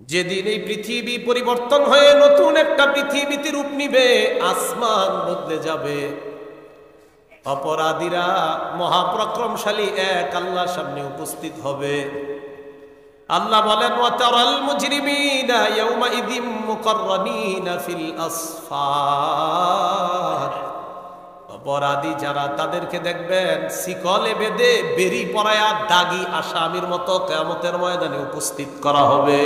যেদিন এই পৃথিবী পরিবর্তন হয়ে নতুন একটা পৃথিবীতে রূপ নিবে, আসমান বদলে যাবে, অপরাধীরা মহাপরাক্রমশালী এক আল্লাহর সামনে উপস্থিত হবে। আল্লাহ বলেন, ওয়াতারাল মুজরিমিনা ইয়াউমাইযিম মুকাররানিনা ফিল আসফার। অপরাধী যারা, তাদেরকে দেখবেন শিকলে বেঁধে বেরি পরায়া দাগী আসামির মতো কিয়ামতের ময়দানে উপস্থিত করা হবে।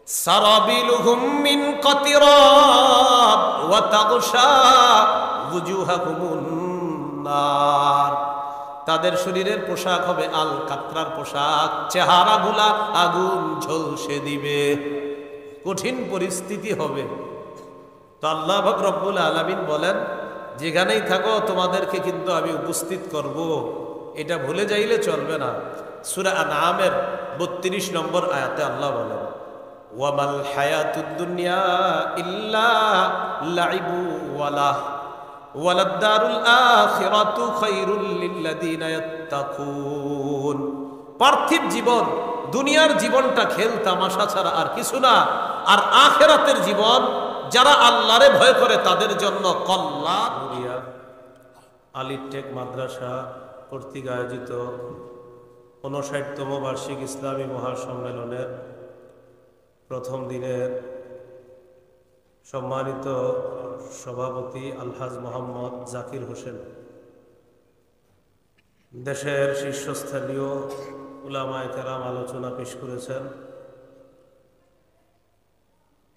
সারাবিলুহুম মিন কাতিরাব ওয়া তাগশা ওয়ুজুহাকুমুন নার। তাদের শরীরের পোশাক হবে আল কাতরার পোশাক, চেহারাগুলা আগুন ঝলসে দিবে। কঠিন পরিস্থিতি হবে। তো আল্লাহ পাক রব্বুল আলামিন বলেন, যেখানেই থাকো তোমাদেরকে কিন্তু আমি উপস্থিত করব, এটা ভুলে যাইলে চলবে না। সূরা আনআমের ৩২ নম্বর আয়াতে আল্লাহ বলেন, ওয়ামাল হায়াতুদ দুনিয়া ইল্লা লাইবু ওয়ালাহ ওয়ালাদ-দারুল আখিরাতু খায়রুল লিল্লাযিনা ইয়াত্তাকুন। পার্থিব জীবন, দুনিয়ার জীবনটা খেল তামাশা ছাড়া আর কিছু না। আর আখিরাতের জীবন যারা আল্লাহরে ভয় করে তাদের জন্য কল্যাণ। আলিটেক মাদ্রাসা কর্তৃক আয়োজিত ৫৯তম বার্ষিক ইসলামী মহাসম্মেলনের প্রথম দিনের সম্মানিত সভাপতি আলহাজ মোহাম্মদ জাকির হোসেন, দেশের শীর্ষস্থানীয় উলামায়ে কেরাম আলোচনা পেশ করেছেন।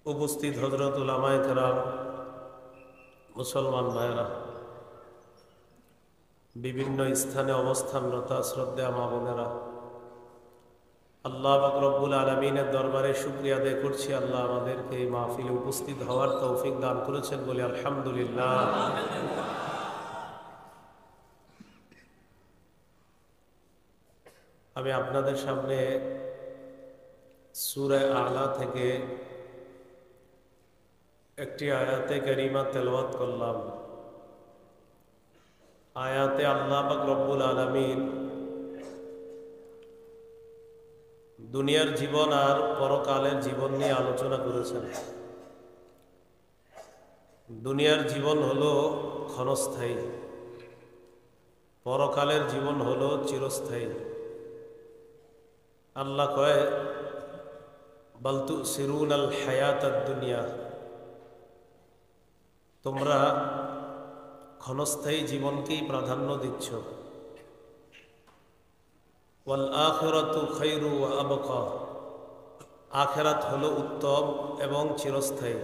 উপস্থিত হযরত উলামায়ে কেরাম, মুসলমান ভাইরা, বিভিন্ন স্থানে অবস্থানরত শ্রদ্ধেয় মা বোনেরা, আল্লাহ পাক রব্বুল আলামিনের দরবারে শুকরিয়া আদায় করছি। আল্লাহ আমাদেরকে এই মাহফিলে উপস্থিত হওয়ার তৌফিক দান করেছেন বলে আলহামদুলিল্লাহ। আমি আপনাদের সামনে সূরা আলা থেকে একটি আয়াতে কারিমা তেলাওয়াত করলাম। আয়াতে আল্লাহ পাক রব্বুল আলামিন দুনিয়ার জীবন আর পরকালের জীবন নিয়ে আলোচনা করেছেন। দুনিয়ার জীবন হলো ক্ষণস্থায়ী, পরকালের জীবন হলো চিরস্থায়ী। আল্লাহ কয়, বাল তুসিরুনাল হায়াতাদ দুনিয়া, তোমরা ক্ষণস্থায়ী জীবনকেই প্রাধান্য দিচ্ছ। ওয়াল আখিরাতু খায়রু ওয়া আবকা, আখিরাত হলো উত্তম এবং চিরস্থায়ী।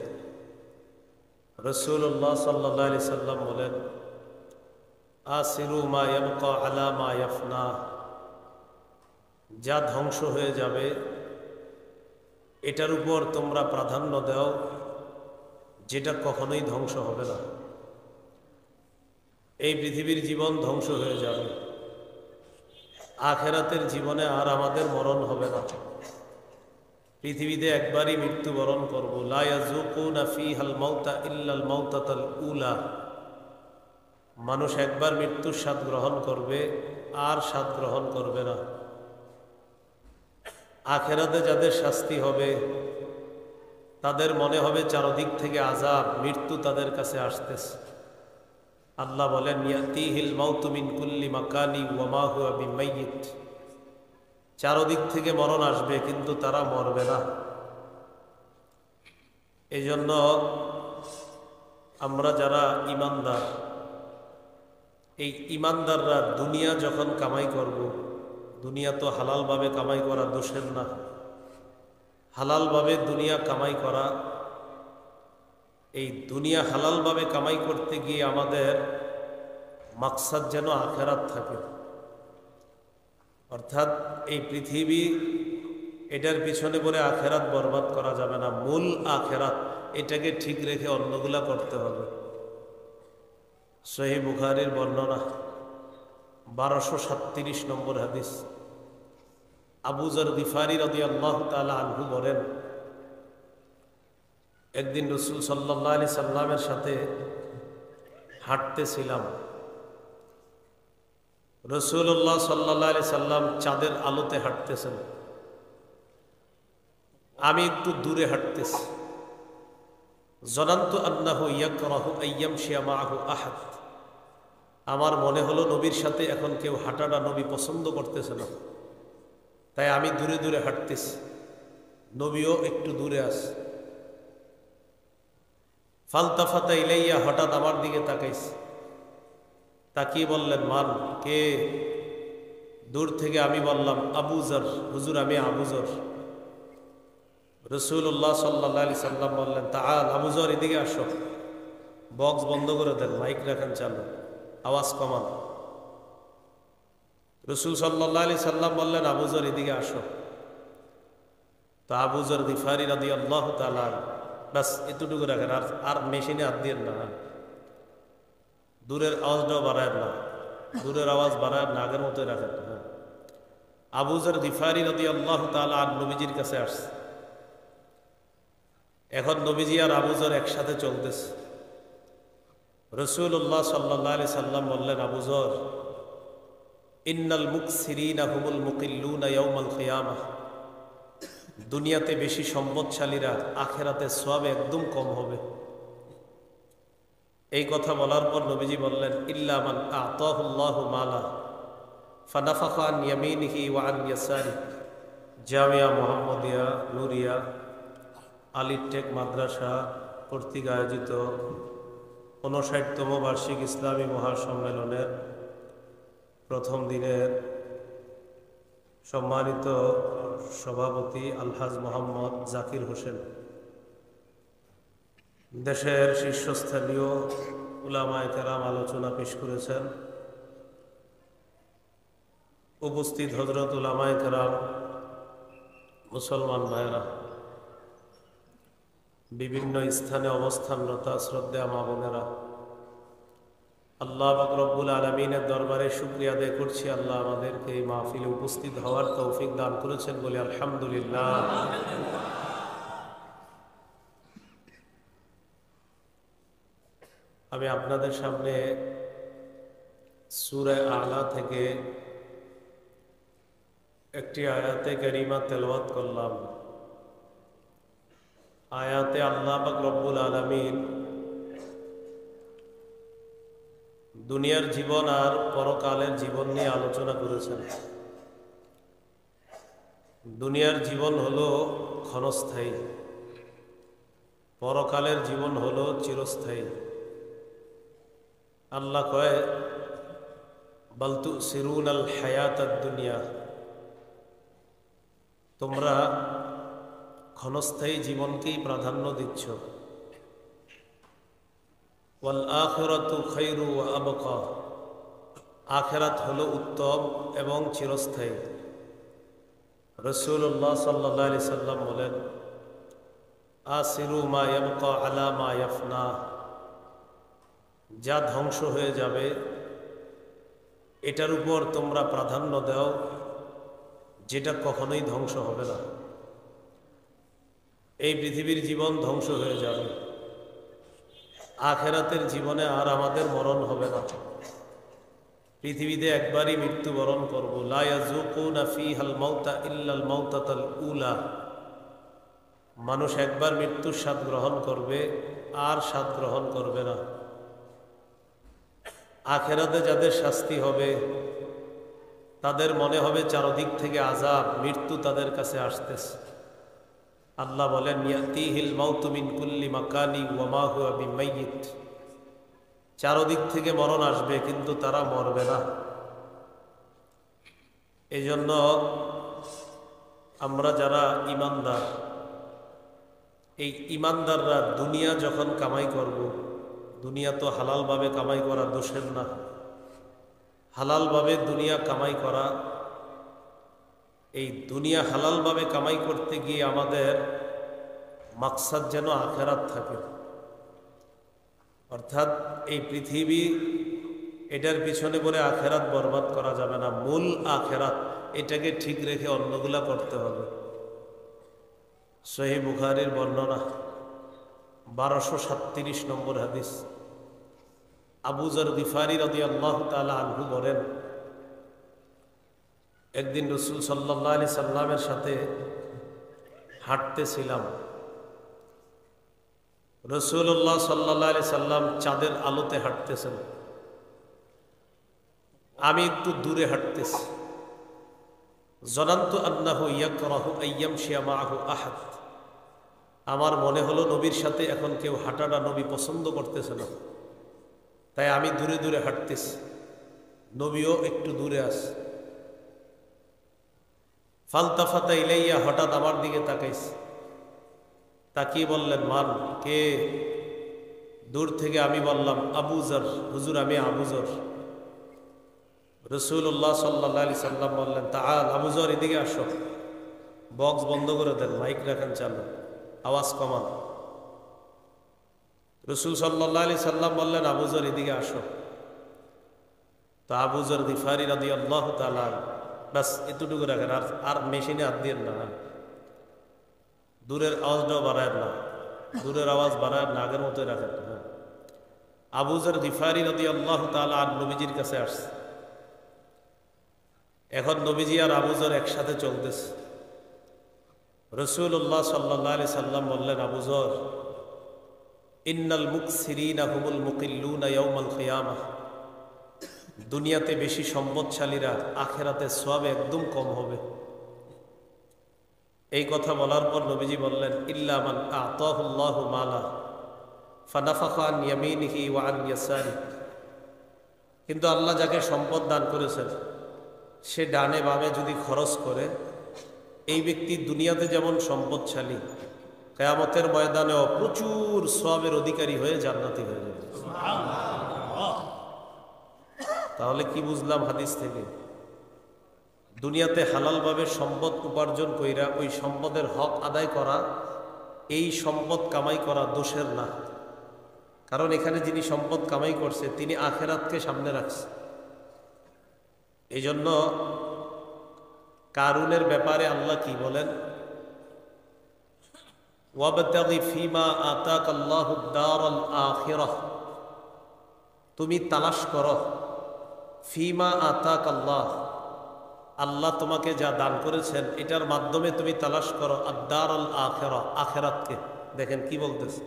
রাসূলুল্লাহ সাল্লাল্লাহু আলাইহি সাল্লাম বলেন, আসিরু মা ইয়াবকা আলা মা ইয়াফনা, যা ধ্বংস হয়ে যাবে এটার উপর তোমরা প্রাধান্য দাও, যেটা কখনোই ধ্বংস হবে না। এই পৃথিবীর জীবন ধ্বংস হয়ে যাবে, আখিরাতের জীবনে আর আমাদের মরণ হবে না। পৃথিবীতে একবারই মৃত্যুবরণ করব। লা ইয়াযুকুনা ফীহাল মাউতা ইল্লাল মাউতাতাল উলা, মানুষ একবার মৃত্যুর স্বাদ গ্রহণ করবে, আর স্বাদ গ্রহণ করবে না। আখিরাতে যাদের শাস্তি হবে তাদের মনে হবে চারদিক থেকে আযাব, মৃত্যু তাদের কাছে আসতেছে। আল্লাহ বলেন, ইয়াতিহিল মাউতু মিন কুল্লি মাকানি ওয়া মা হুয়া বিমাইয়িত, চারদিক থেকে মরণ আসবে কিন্তু তারা মরবে না। এই জন্য আমরা যারা ঈমানদার, এই ঈমানদাররা দুনিয়া যখন কামাই করব, দুনিয়া তো হালালভাবে কামাই করা দোষের না, হালালভাবে দুনিয়া কামাই করা, এই দুনিয়া হালালভাবে কামাই করতে গিয়ে আমাদের মাকসাদ যেন আখিরাত থাকে। অর্থাৎ এই পৃথিবী, এটার পিছনে পড়ে আখিরাত বরবাদ করা যাবে না। মূল আখিরাত, এটাকে ঠিক রেখে অন্যগুলা করতে হবে। সহিহ বুখারীর বর্ণনা 1237 নম্বর হাদিস। আবু যর গিফারী রাদিয়াল্লাহু তাআলা আনহু বলেন, একদিন রাসূল সাল্লাল্লাহু আলাইহি সাল্লামের সাথে হাঁটতেছিলাম। রাসূলুল্লাহ সাল্লাল্লাহু আলাইহি সাল্লাম চাঁদের আলোতে হাঁটতেছেন। আমি একটু দূরে হাঁটতেছি। জনান্তু আন্নাহু ইয়াকরাহু আইয়ামশিয়া মাআহু আহাদ, আমার মনে হলো নবীর সাথে এখন কেউ হাঁটাটা নবী পছন্দ করতেছে না, তাই আমি দূরে দূরে হাঁটতেছি, নবীও একটু দূরে আছে। ফালতাফাতা ইলাইয়া, হঠাৎ আমার দিকে তাকাইছে, তাকিয়ে বললেন মান, কে? দূর থেকে আমি বললাম আবু যর, হুজুর আমি আবু যর। রাসূলুল্লাহ সাল্লাল্লাহু আলাইহি সাল্লাম বললেন তাআল আবু যর, এদিকে আসো। বক্স বন্ধ করে দেন, মাইক রাখেন চালু, আওয়াজ কমান। রাসূল সাল্লাল্লাহু আলাইহি সাল্লাম বললেন আবু যর এদিকে আসো। তো আবু যর গিফারি রাদিয়াল্লাহু তাআলা, বাস এতটুকু রাখেন, আর মেশিনে হাত দিয়ে না, দূরের আওয়াজটাও বাড়ায় না, দূরের আওয়াজ বাড়ায় না, আগের মতোই রাখেন। হ্যাঁ, আবু যর গিফারি রাদিয়াল্লাহু তাআলা আর নবীজির কাছে আসছে। এখন নবীজি আর আবু যর একসাথে চলতেছে। রাসূলুল্লাহ সাল্লাল্লাহু আলাইহি সাল্লাম বললেন আবু যর, ইন্নাল মুকসিরিনা হুমুল মুকিল্লুনা ইয়াউমাল কিয়ামাহ, দুনিয়াতে বেশি সম্পদশালীরা আখেরাতে সওয়াব একদম কম হবে। এই কথা বলার পর নবীজি বললেন ইল্লা মান আতাহুল্লাহু মালা ফানাফাখা আন ইয়ামিনিহি ওয়া আন ইয়াসারিহি। জামিয়া মুহাম্মদিয়া নুরিয়া আলিটেক মাদ্রাসা কর্তৃক আয়োজিত 59তম বার্ষিক ইসলামী মহাসম্মেলনের প্রথম দিনের সম্মানিত সভাপতি আলহাজ মোহাম্মদ জাকির হোসেন, দেশের শীর্ষস্থানীয় উলামায়ে কেরাম আলোচনা পেশ করেছেন। উপস্থিত হযরত উলামায়ে কেরাম, মুসলমান ভাইরা, বিভিন্ন স্থানে অবস্থানরত শ্রদ্ধেয় মা বোনেরা, আল্লাহ পাক রব্বুল আলামিনের দরবারে শুকরিয়া আদায় করছি, আল্লাহ আমাদেরকে এই মাহফিলে উপস্থিত হওয়ার তৌফিক দান করেছেন বলে আলহামদুলিল্লাহ। আমি আপনাদের সামনে সূরা আলা থেকে একটি আয়াতে কারিমা তেলাওয়াত করলাম। আয়াতে আল্লাহ পাক রব্বুল আলামিন দুনিয়ার জীবন আর পরকালের জীবন নিয়ে আলোচনা করেছেন। দুনিয়ার জীবন হলো ক্ষণস্থায়ী, পরকালের জীবন হলো চিরস্থায়ী। আল্লাহ কয় বাল তুসিরুনাল হায়াতাদ দুনিয়া, তোমরা ক্ষণস্থায়ী জীবনকেই প্রাধান্য দিচ্ছ। ওয়াল আখিরাতু খায়রু ওয়া আবকা, আখিরাত হলো উত্তম এবং চিরস্থায়ী। রাসূলুল্লাহ সাল্লাল্লাহু আলাইহি সাল্লাম বলেন আসিরু মা ইয়াবকা আলা মা ইয়াফনা, যা ধ্বংস হয়ে যাবে এটার উপর তোমরা প্রাধান্য দাও, যেটা কখনোই ধ্বংস হবে না। এই পৃথিবীর জীবন ধ্বংস হয়ে যাবে, আখিরাতের জীবনে আর আমাদের মরণ হবে না। পৃথিবীতে একবারই মৃত্যুবরণ করব। লা ইয়াযুকুনা ফীহাল মাউতা ইল্লাল মাউতাতাল উলা, মানুষ একবার মৃত্যুর স্বাদ গ্রহণ করবে, আর স্বাদ গ্রহণ করবে না। আখিরাতে যাদের শাস্তি হবে তাদের মনে হবে চারদিক থেকে আযাব, মৃত্যু তাদের কাছে আসতেছে। আল্লাহ বলেন ইয়াতিহিল মাউতু মিন কুল্লি মাকানি ওয়া মা হুয়া বিমাইয়িত, চারদিক থেকে মরণ আসবে কিন্তু তারা মরবে না। এজন্য আমরা যারা ঈমানদার, এই ঈমানদাররা দুনিয়া যখন কামাই করব, দুনিয়া তো হালালভাবে কামাই করা দোষের না, হালালভাবে দুনিয়া কামাই করা, এই দুনিয়া হালালভাবে কামাই করতে গিয়ে আমাদের মাকসাদ যেন আখিরাত থাকে। অর্থাৎ এই পৃথিবী, এটার পিছনে পড়ে আখিরাত বরবাদ করা যাবে না। মূল আখিরাত, এটাকে ঠিক রেখে অন্যগুলা করতে হবে। সহিহ বুখারীর বর্ণনা 1237 নম্বর হাদিস। আবু যর গিফারি রাদিয়াল্লাহু তাআলা আনহু বলেন একদিন রাসূল সাল্লাল্লাহু আলাইহি সাল্লামের সাথে হাঁটতেছিলাম, রাসূলুল্লাহ সাল্লাল্লাহু আলাইহি সাল্লাম চাঁদের আলোতে হাঁটতেছেন, আমি একটু দূরে হাঁটতেছি। জানান্তু আন্নাহু ইয়াকরাহু আইয়ামশিয়া মাআহু আহাদ, আমার মনে হলো নবীর সাথে এখন কেউ হাঁটাটা নবী পছন্দ করতেছে না, তাই আমি দূরে দূরে হাঁটতেছি, নবীও একটু দূরে আছে। ফালতাফাতা ইলাইয়া, হঠাৎ আমার দিকে তাকাইছে, তাকিয়ে বললেন, মান কে? দূর থেকে আমি বললাম, আবু যর, হুজুর আমি আবু যর। রাসূলুল্লাহ সাল্লাল্লাহু আলাইহি সাল্লাম বললেন, তাআল আবু যর, এদিকে আসো। বক্স বন্ধ করে দেন, মাইক রাখেন চালু, আওয়াজ কমান। রাসূল সাল্লাল্লাহু আলাইহি সাল্লাম বললেন, আবু যর এদিকে আসো। তো আবু যর গিফারি রাদিয়াল্লাহু তাআলা, বাস এতটুকু রাখেন, আর মেশিনে হাত দিয়েন না, দূরের আওয়াজটাও বাড়ায় না, দূরের আওয়াজ বাড়ায় না, আগের মতোই রাখেন। আবু যর গিফারি রাদিয়াল্লাহু তাআলা আর নবীজির কাছে আসছে। এখন নবীজি আর আবু যর একসাথে চলতেছে। রাসূলুল্লাহ সাল্লাল্লাহু আলাইহি সাল্লাম বললেন, আবু যর, ইন্নাল মুকসিরিনা হুমুল মুকিল্লুনা ইয়াউমাল কিয়ামাহ, দুনিয়াতে বেশি সম্পদশালীরা আখিরাতে সওয়াবে একদম কম হবে। এই কথা বলার পর নবীজি বললেন, ইল্লা মান আতাহুল্লাহু মালা ফানাফাখা আন ইয়ামিনিহি ওয়া আন ইয়াসারিহি, কিন্তু আল্লাহ যাকে সম্পদ দান করেছেন সে ডানে বামে যদি খরচ করে, এই ব্যক্তি দুনিয়াতে যেমন সম্পদশালী, কিয়ামতের ময়দানেও প্রচুর সওয়াবের অধিকারী হয়ে জান্নাতি হয়ে যাবে। তাহলে কি বুঝলাম হাদিস থেকে? দুনিয়াতে হালালভাবে সম্পদ উপার্জন কইরা ওই সম্পদের হক আদায় করা, এই সম্পদ কামাই করা দোষের না, কারণ এখানে যিনি সম্পদ কামাই করছে তিনি আখিরাতকে সামনে রাখছে। এই জন্য কারুনের ব্যাপারে আল্লাহ কি বলেন, ওয়াবতাগি ফিমা আতাকাল্লাহুদ দারাল আখিরাহ, তুমি তালাশ করো, ফিমা আতাকাল্লাহ, আল্লাহ তোমাকে যা দান করেছেন এটার মাধ্যমে তুমি তালাশ করো আদ-দারাল আখিরাহ, আখিরাতকে। দেখেন কি বলতেছে,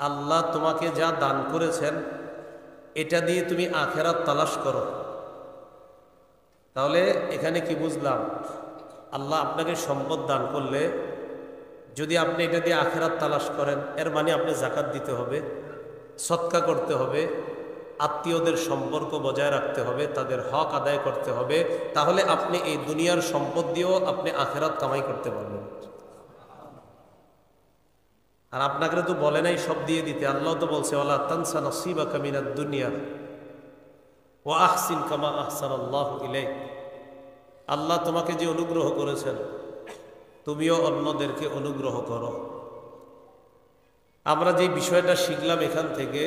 আল্লাহ তোমাকে যা দান করেছেন এটা দিয়ে তুমি আখিরাত তালাশ করো। তাহলে এখানে কি বুঝলাম, আল্লাহ আপনাকে সম্পদ দান করলে যদি আপনি এটা দিয়ে আখিরাত তালাশ করেন, এর মানে আপনি যাকাত দিতে হবে, সদকা করতে হবে, আত্মীয়দের সম্পর্ক বজায় রাখতে হবে, তাদের হক আদায় করতে হবে, তাহলে আপনি এই দুনিয়ার সম্পদ দিয়েও আপনি আখিরাত কামাই করতে পারবেন। আর আপনাকে তো বলে নাই সব দিয়ে দিতে, আল্লাহ তো বলছে, ওয়ালা তানসা নসিবাকা মিনাদ দুনিয়া ওয়া আহসিন কামা আহসানাল্লাহু ইলাইক, আল্লাহ তোমাকে যে অনুগ্রহ করেছেন তুমিও অন্যদেরকে অনুগ্রহ করো। আমরা যে বিষয়টা শিখলাম এখান থেকে,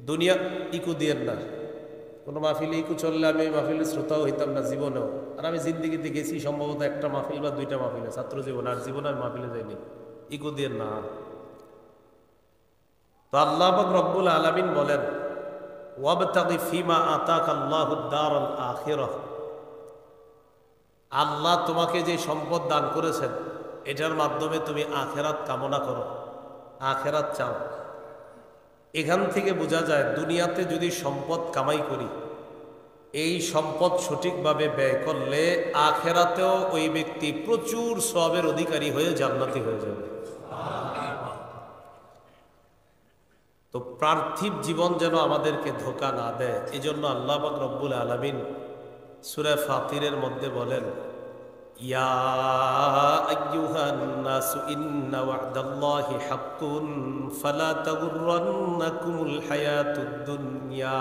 দুনিয়া ইকু দিয়েন না। কোনো মাহফিলে ইকু চললে আমি মাহফিলের শ্রোতাও হইতাম না জীবনেও। আর আমি জিন্দিগিতে গেছি সম্ভবত একটা মাহফিল বা দুইটা মাহফিলে, ছাত্র জীবন, আর জীবনে আমি মাহফিলে যাইনি। ইকু দিয়েন না। তো আল্লাহ পাক রব্বুল আলামিন বলেন, ওয়াবতাগি ফিমা আতাকাল্লাহুদ দারাল আখিরাহ, আল্লাহ তোমাকে যে সম্পদ দান করেছেন এটার মাধ্যমে তুমি আখিরাত কামনা করো, আখিরাত চাও। এখান থেকে বোঝা যায় দুনিয়াতে যদি সম্পদ কামাই করি, এই সম্পদ সঠিকভাবে ব্যয় করলে আখিরাতেও ওই ব্যক্তি প্রচুর সওয়াবের অধিকারী হয়ে জান্নাতি হয়ে যাবে। তো পার্থিব জীবন যেন আমাদেরকে ধোঁকা না দেয়, এই জন্য আল্লাহ পাক রব্বুল আলামিন সূরা ফাতিরের মধ্যে বলেন, ইয়া আইয়ুহান নাসু ইন্না ওয়া'দাল্লাহি হাক্কুন ফালা তাগুররান্নাকুমুল হায়াতুদ দুনিয়া,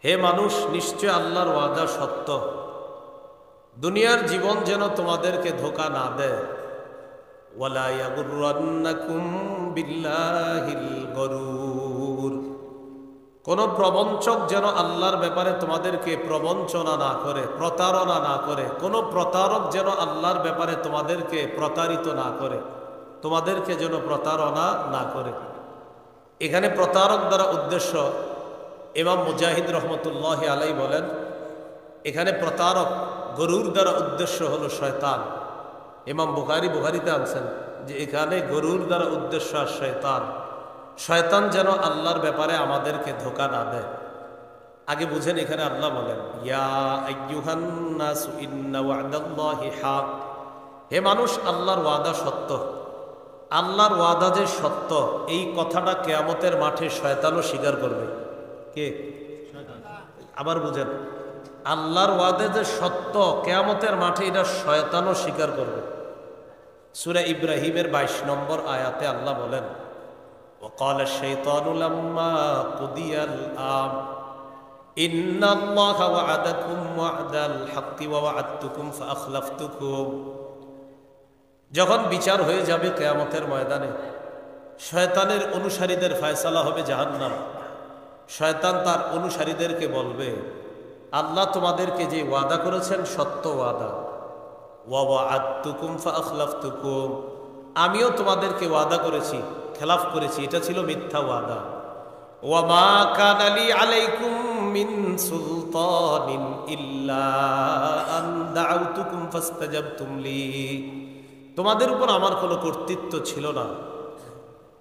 হে মানুষ, নিশ্চয় আল্লাহর ওয়াদা সত্য, দুনিয়ার জীবন যেন তোমাদেরকে ধোঁকা না দেয়। ওয়ালা ইয়াগুররান্নাকুম বিল্লাহিল গরুর, কোন প্রবঞ্চক যেন আল্লাহর ব্যাপারে তোমাদেরকে প্রবঞ্চনা না করে, প্রতারণা না করে। কোন প্রতারক যেন আল্লাহর ব্যাপারে তোমাদেরকে প্রতারিত না করে, তোমাদেরকে যেন প্রতারণা না করে। এখানে প্রতারক দ্বারা উদ্দেশ্য, ইমাম মুজাহিদ রহমতুল্লাহি আলাইহি বলেন, এখানে প্রতারক গরুর দ্বারা উদ্দেশ্য হলো শয়তান। ইমাম বুখারীতে আনছেন যে এখানে গরুর দ্বারা উদ্দেশ্য আর শয়তান, শয়তান যেন আল্লাহর ব্যাপারে আমাদেরকে ধোঁকা না দেয়। আগে বুঝেন, এখানে আল্লাহ বলেন ইয়া আইয়ুহান নাসু ইন্না ওয়া'দাল্লাহি হাক, হে মানুষ আল্লাহর ওয়াদা সত্য। আল্লাহর ওয়াদা যে সত্য এই কথাটা কিয়ামতের মাঠে শয়তানও স্বীকার করবে। কে? আবার বুঝেন, আল্লাহর ওয়াদা যে সত্য কিয়ামতের মাঠে এটা শয়তানও স্বীকার করবে। সূরা ইব্রাহিমের 22 নম্বর আয়াতে আল্লাহ বলেন ওয়াকালা শাইতানু লাম্মা কুদিয়াল আম ইন্নাল্লাহা ওয়া'আদাকুম ওয়া'দাল হাক্কি ওয়া ওয়া'আদতুকুম ফাআখলাফতুকুম। যখন বিচার হয়ে যাবে কিয়ামতের ময়দানে, শয়তানের অনুসারীদের ফয়সালা হবে জাহান্নাম। শয়তান তার অনুসারীদেরকে বলবে আল্লাহ তোমাদেরকে যে ওয়াদা করেছেন সত্য ওয়াদা, ওয়া ওয়া'আদতুকুম ফাআখলাফতুকুম, আমিও তোমাদেরকে ওয়াদা করেছি, খেলাফ করেছি, এটা ছিল মিথ্যা ওয়াদা। ওয়া মা কানা লি আলাইকুম মিন সুলতানিন ইল্লা আন দাআউতুকুম ফাস্তাজাবতুম লি, তোমাদের উপর আমার কোনো কর্তৃত্ব ছিল না,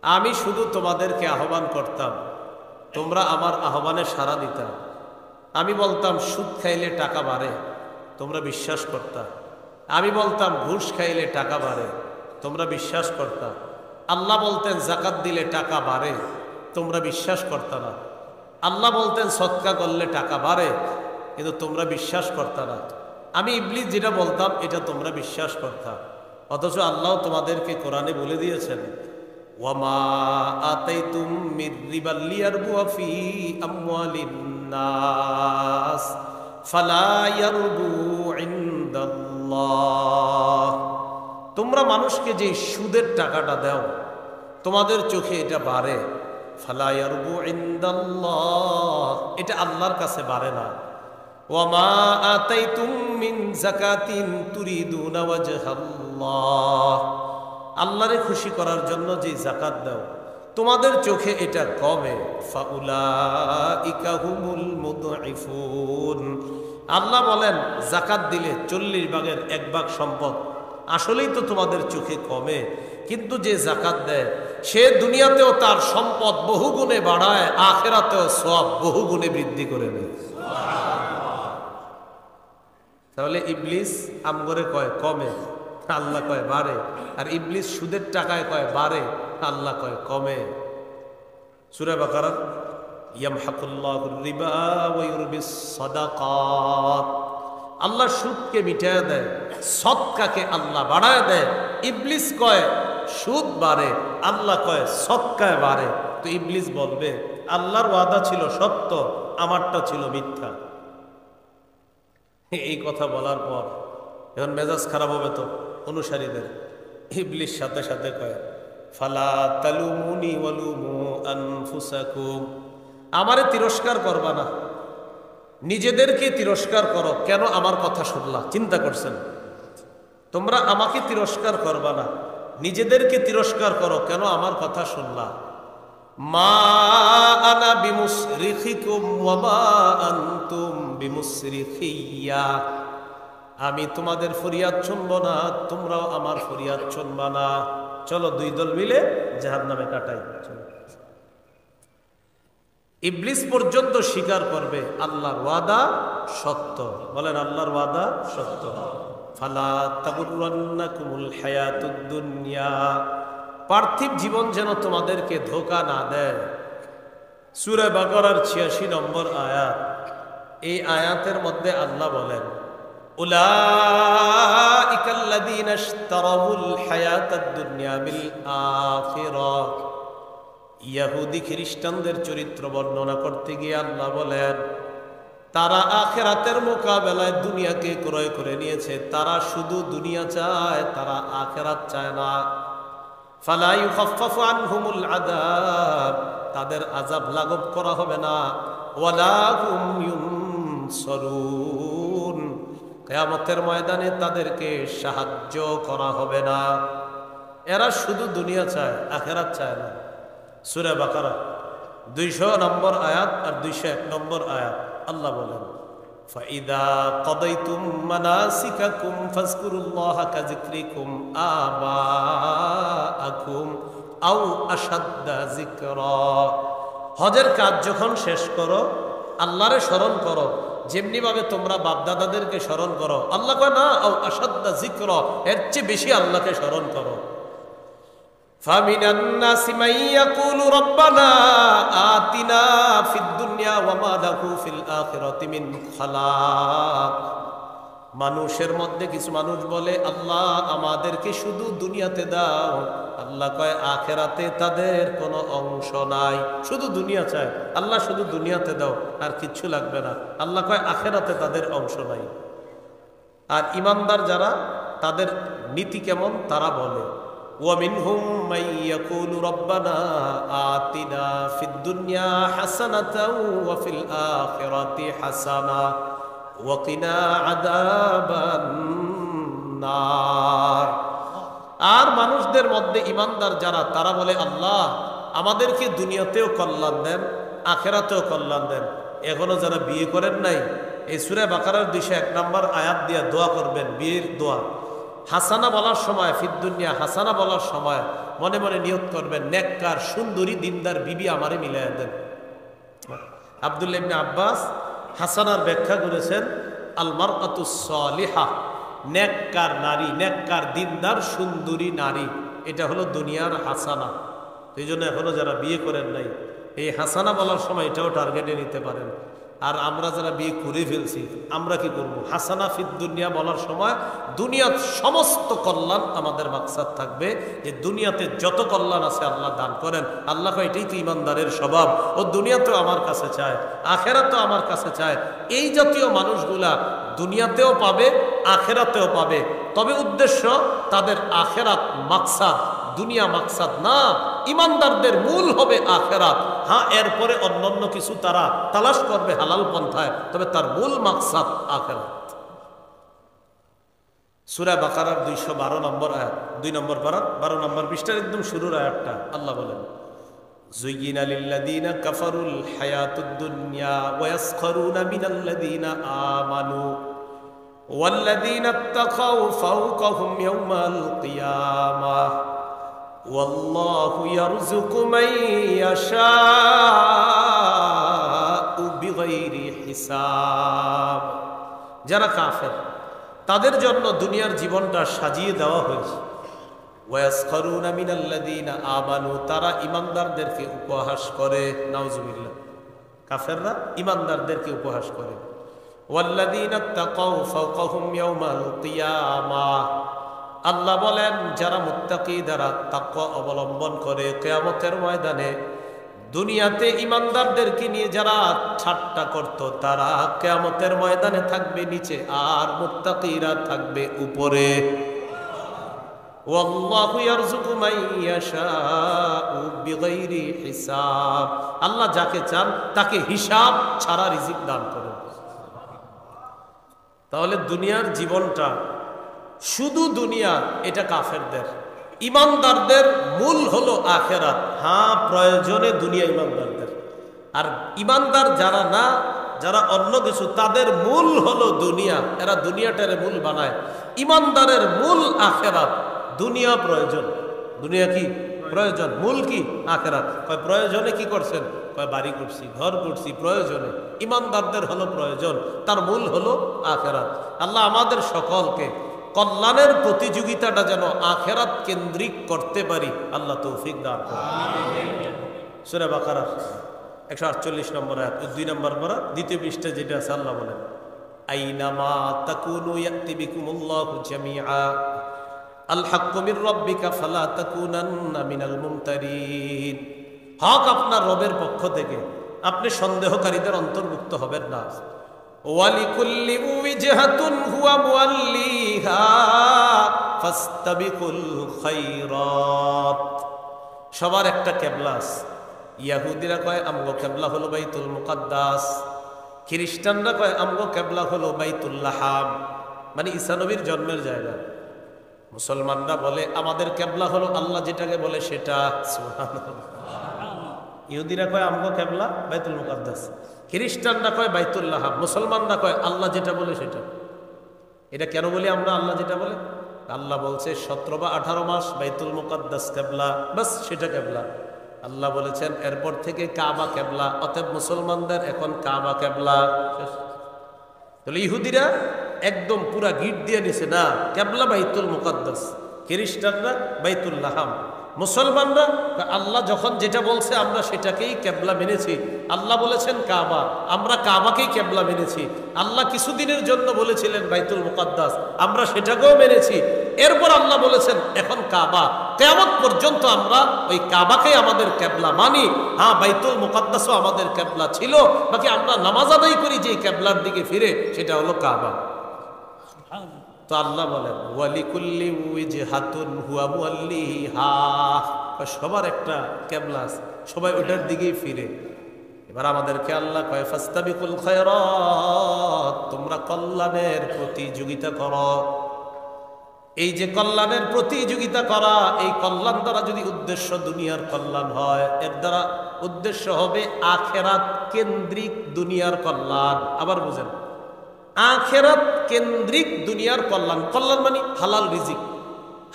আমি শুধু তোমাদেরকে আহ্বান করতাম, তোমরা আমার আহ্বানে সাড়া দিতা। আমি বলতাম সুদ খাইলে টাকা বাড়ে, তোমরা বিশ্বাস করতা। আমি বলতাম ঘুষ খাইলে টাকা বাড়ে, তোমরা বিশ্বাস করতা। আল্লাহ বলতেন যাকাত দিলে টাকা বাড়ে, তোমরা বিশ্বাস করতা না। আল্লাহ বলতেন সদকা করলে টাকা বাড়ে, কিন্তু তোমরা বিশ্বাস করতা না। আমি ইবলিস যেটা বলতাম এটা তোমরা বিশ্বাস করতা। অথচ আল্লাহ তোমাদেরকে কোরআনে বলে দিয়েছেন ওয়ামা আতাইতুম মির রিবা লিয়ারবু ফি আমওয়ালিন নাস ফালা ইয়ারবু ইনদাল্লাহ, তোমরা মানুষকে যে সুদের টাকাটা দাও তোমাদের চোখে এটা বাড়ে, ফালা ইয়ারবু ইনদাল্লাহ, এটা আল্লাহর কাছে বাড়ে না। ওয়ামা আতাইতুম মিন যাকাতিন তুরিদুনা ওয়াজহাল্লাহ, আল্লাহরে খুশি করার জন্য যে যাকাত দাও তোমাদের চোখে এটা কমে, ফাউলাইকা হুমুল মুদঈফুন, আল্লাহ বলেন যাকাত দিলে 40 ভাগের 1 ভাগ সম্পদ আসলেই তো তোমাদের চোখে কমে, কিন্তু যে যাকাত দেয় সে দুনিয়াতেও তার সম্পদ বহুগুণে বাড়ায়, আখিরাতেও সওয়াব বহুগুণে বৃদ্ধি করে নেয়। তাহলে ইবলিস আমগরে কয় কমে, আল্লাহ কয় বাড়ে, আর ইবলিস সুদের টাকায় কয় বাড়ে, আল্লাহ কয় কমে। সূরা বাকারা ইয়ামহাকুল্লাহুর রিবা ওয়া ইউরবিস সাদাকাত, আল্লাহ সুদকে মিটায় দেয়, সদকাকে আল্লাহ বাড়ায় দেয়। ইবলিস কয় সুদ বাড়ে, আল্লাহ কয় সদকায় বাড়ে। তো ইবলিস বলবে আল্লাহর ওয়াদা ছিল সত্য, আমারটা ছিল মিথ্যা। এই কথা বলার পর এখন মেজাজ খারাপ হবে তো অনুসারীদের। ইবলিস সাথে সাথে কয় ফালা তালুমুনি ওয়ালুমু আনফুসাকুম, আমারে তিরস্কার করবা না, নিজেদেরকে তিরস্কার করো, কেন আমার কথা শুনলা? চিন্তা করছেন? তোমরা আমাকে তিরস্কার করবা না, নিজেদেরকে তিরস্কার করো, কেন আমার কথা শুনলা? মা আনা বিমুসরিখিকুম ওয়া মা আনতুম বিমুসরিখিয়া, আমি তোমাদের ফরিয়াদ শুনবো না, তোমরাও আমার ফরিয়াদ শুনবা না। চলো 2 দল মিলে জাহান্নামে কাটাই। ইবলিস পর্যন্ত স্বীকার করবে আল্লাহর ওয়াদা সত্য। বলেন আল্লাহর ওয়াদা সত্য। ফালা তাগুররান্নাকুমুল হায়াতুদ দুনিয়া, পার্থিব জীবন যেন তোমাদেরকে ধোঁকা না দেয়। সূরা বাকারার 86 নম্বর আয়াত, এই আয়াতের মধ্যে আল্লাহ বলেন উলাইকাল্লাযীনা ইশতারাউল হায়াতাদ দুনিয়া বিল আখিরাহ, ইহুদি খ্রিস্টানদের চরিত্র বর্ণনা করতে গিয়ে আল্লাহ বলেন তারা আখিরাতের মোকাবেলায় দুনিয়াকে ক্রয় করে নিয়েছে। তারা শুধু দুনিয়া চায়, তারা আখিরাত চায় না। ফালা ইউখাফফাফু আনহুমুল আযাব, তাদের আযাব লাঘব করা হবে না। ওয়ালা হুম ইউনসারুন, কিয়ামতের ময়দানে তাদেরকে সাহায্য করা হবে না। এরা শুধু দুনিয়া চায়, আখিরাত চায় না। সূরা বাকারা 200 নম্বর আয়াত আর 201 নম্বর আয়াত আল্লাহ বলেন ফাইদা কাদাইতুম মানাসিকাকুম ফাযকুরুল্লাহা কাযিকরিকুম আবাআকুম আও আশাদ্দা যিকরা। হজের কাজ যখন শেষ করো আল্লাহরে স্মরণ করো যেমনি ভাবে তোমরা বাপদাদাদেরকে স্মরণ করো। আল্লাহ কয় না আও আশাদ্দা যিকরা, এর চেয়ে বেশি আল্লাহকে স্মরণ করো। ফামিনান নাসি মান ইয়াকুলু রাব্বানা আতিনা ফিদ দুনিয়া ওয়া মা লাহু ফিল আখিরাতি মিন খালাক। মানুষের মধ্যে কিছু মানুষ বলে আল্লাহ আমাদেরকে শুধু দুনিয়াতে দাও। আল্লাহ কয় আখেরাতে তাদের কোনো অংশ নাই। শুধু দুনিয়া চায়, আল্লাহ শুধু দুনিয়াতে দাও আর কিচ্ছু লাগবে না। আল্লাহ কয় আখেরাতে তাদের অংশ নাই। আর ইমানদার যারা তাদের নীতি কেমন তারা বলে وَمِنْهُمْ مَنْ يَقُولُ رَبَّنَا آتِنَا فِي الدُّنْيَا حَسَنَةً وَفِي الْآخِرَةِ حَسَنَةً وَقِنَا عَذَابَ النَّارِ। আর মানুষদের মধ্যে ইমানদার যারা তারা বলে আল্লাহ আমাদেরকে দুনিয়াতেও কল্যাণ দেন আখেরাতেও কল্যাণ দেন। এখনো যারা বিয়ে করেন নাই এই সূরা বাকারার 201 নম্বর আয়াত দিয়ে দোয়া করবেন, বিয়ের দোয়া। হাসানা বলার সময় ফিদ দুনিয়া হাসানা বলার সময় মনে মনে নিয়ত করবেন নেককার সুন্দরী দিনদার বিবি আমারে মিলাইয়া দেন। আব্দুল্লাহ ইবনে আব্বাস হাসানার ব্যাখ্যা করেছেন আল মারআতুস সালিহা, নেককার নারী, নেককার দিনদার সুন্দরী নারী, এটা হলো দুনিয়ার হাসানা। এই জন্য এখনো যারা বিয়ে করেন নাই এই হাসানা বলার সময় এটাও টার্গেটে নিতে পারেন। আর আমরা যারা বিয়ে করে ফেলছি আমরা কি করব? হাসানা ফিদ দুনিয়া বলার সময় দুনিয়ার সমস্ত কল্যাণ আমাদের মাকসাদ থাকবে যে দুনিয়াতে যত কল্যাণ আছে আল্লাহ দান করেন। আল্লাহ এটাই তো ইমানদারের স্বভাব, ও দুনিয়াতেও আমার কাছে চায় আখেরাতেও আমার কাছে চায়। এই জাতীয় মানুষগুলা দুনিয়াতেও পাবে আখেরাতেও পাবে, তবে উদ্দেশ্য তাদের আখেরাত মাকসাদ, দুনিয়া মাকসাদ না। ইমানদারদের মূল হবে আখেরাত। হ্যাঁ, এরপরে অন্যান্য কিছু তারা তালাশ করবে হালাল পন্থায়, তবে তার মূল মাকসাদ আখেরাত। সূরা বাকারার 212 নম্বর আয়াত, 2 নম্বর পারা 12 নম্বর পৃষ্ঠার একদম শুরুর আয়াতটা আল্লাহ বলেন যুয়িনা লিল্লাযীনা কাফারুল হায়াতুদ দুনিয়া ওয়া ইয়াসখারুনা মিনাল্লাযীনা আমানু ওয়াল্লাযীনা ইত্তাকাউ ফাওকাহুম ইয়াওমাল কিয়ামাহ ওয়াল্লাহু ইয়ারযুকু মান ইয়াশাউ বিগাইরি হিসাব। যারা কাফের তাদের জন্য দুনিয়ার জীবনটা সাজিয়ে দেওয়া হয়েছে। ওয়ায়াসখারুনা মিনাল্লাযীনা আমানু, তারা ইমানদারদেরকে উপহাস করে। নাউজুবিল্লাহ, কাফেররা ইমানদারদেরকে উপহাস করে। ওয়াল্লাযীনা ইত্তাকাউ ফাওকাহুম ইয়াওমাল কিয়ামাহ, আল্লাহ বলেন যারা মুত্তাকি যারা তাকওয়া অবলম্বন করে কিয়ামতের ময়দানে দুনিয়াতে ইমানদারদেরকে নিয়ে যারা ঠাট্টা করত তারা কিয়ামতের ময়দানে থাকবে নিচে আর মুত্তাকিরা থাকবে উপরে। ওয়াল্লাহু ইয়ারযুকু মান ইয়াশাউ বিগাইরি হিসাব, আল্লাহ যাকে চান তাকে হিসাব ছাড়া রিজিক দান করেন। তাহলে দুনিয়ার জীবনটা শুধু দুনিয়া, এটা কাফেরদের। ইমানদারদের মূল হলো আখেরাত। হ্যাঁ, প্রয়োজনে দুনিয়া ইমানদারদের। আর ইমানদার যারা না, যারা অন্য কিছু, তাদের মূল হলো দুনিয়া। এরা দুনিয়াটারে মূল বানায়। ইমানদারের মূল আখেরাত। দুনিয়া প্রয়োজন, দুনিয়া কি প্রয়োজন, মূল কি আখেরাত। কয় প্রয়োজনে কি করছেন? কয় বাড়ি করছি, ঘর করছি, প্রয়োজনে। ইমানদারদের হলো প্রয়োজন, তার মূল হলো আখেরাত। আল্লাহ আমাদের সকলকে কল্যাণের প্রতিযোগিতাটা যেন আখেরাত কেন্দ্রিক করতে পারি, আল্লাহ তৌফিক দান করুন। সূরা বাকারা 148 নম্বর আয়াত, 2 নম্বর পারা 2য় পৃষ্ঠা যেটা আছে, আল্লাহ বলেন আইনামা তাকুনু ইয়াতি বিকুমুল্লাহু জামিআ আল হাক্কু মির রাব্বিকা ফালা তাকুনান্না মিনাল মুমতারিন। হক আপনার রবের পক্ষ থেকে, আপনি সন্দেহকারীদের অন্তর্ভুক্ত হবেন না। ওয়ালিকুল্লি উজহাতুন হুয়া মুওয়াল্লিহা ফাস্তাবিকুল খায়রাত। সবার একটা কিবলা আছে। ইহুদিরা কয় আমগো কিবলা হলো বাইতুল মুকাদ্দাস, খ্রিস্টানরা কয় আমগো কিবলা হলো বাইতুল লাহাম, মানে ঈসা নবীর জন্মের জায়গা। মুসলমানরা বলে আমাদের কিবলা হলো আল্লাহ যেটাকে বলে সেটা। সুবহানাল্লাহ। ইহুদিরা কয় আমগো কিবলা বাইতুল মুকাদ্দাস, খ্রিস্টানরা কয় বাইতুল্লাহ, মুসলমানরা কয় আল্লাহ যেটা বলে সেটা। এটা কেন বলি আমরা আল্লাহ যেটা বলে? আল্লাহ বলছে 17 বা 18 মাস বাইতুল মুকাদ্দাস কেবলা, বাস সেটা কেবলা। আল্লাহ বলেছেন এরপর থেকে কাবা কেবলা, অতএব মুসলমানদের এখন কাবা কেবলা। তাহলে ইহুদিরা একদম পুরা গিট দিয়ে নিছে, না কেবলা বাইতুল মুকাদ্দাস, খ্রিস্টানরা বাইতুল্লাহ। মুসলমানরা আল্লাহ যখন যেটা বলছে আমরা সেটাকেই কেবলা মেনেছি। আল্লাহ বলেছেন কাবা, আমরা কাবাকেই কেবলা মেনেছি। আল্লাহ কিছুদিনের জন্য বলেছিলেন বাইতুল মুকাদ্দাস, আমরা সেটাকেও মেনেছি। এরপর আল্লাহ বলেছেন এখন কাবা, কিয়ামত পর্যন্ত আমরা ওই কাবাকেই আমাদের কেবলা মানি। হ্যাঁ, বাইতুল মুকাদ্দাসও আমাদের কেবলা ছিল, বাকি আমরা নামাজ আদায় করি যে কেবলার দিকে ফিরে, সেটা হলো কাবা। তো আল্লাহ বলেন ওয়ালিকুল্লি উইজহাতুন হুয়া মুওয়াল্লিহা, সবার একটা কেবলা আছে, সবাই ওটার দিকেই ফিরে। এবার আমাদেরকে আল্লাহ কয় ফাস্তাবিকুল খায়রাত, তোমরা কল্যাণের প্রতিযোগিতা করো। এই যে কল্যাণের প্রতিযোগিতা করা, এই কল্যাণ দ্বারা যদি উদ্দেশ্য দুনিয়ার কল্যাণ হয়, এর দ্বারা উদ্দেশ্য হবে আখেরাত কেন্দ্রিক দুনিয়ার কল্যাণ। আবার বুঝেন, আখেরাত কেন্দ্রিক দুনিয়ার কল্যাণ। কল্যাণ মানে হালাল রিজিক,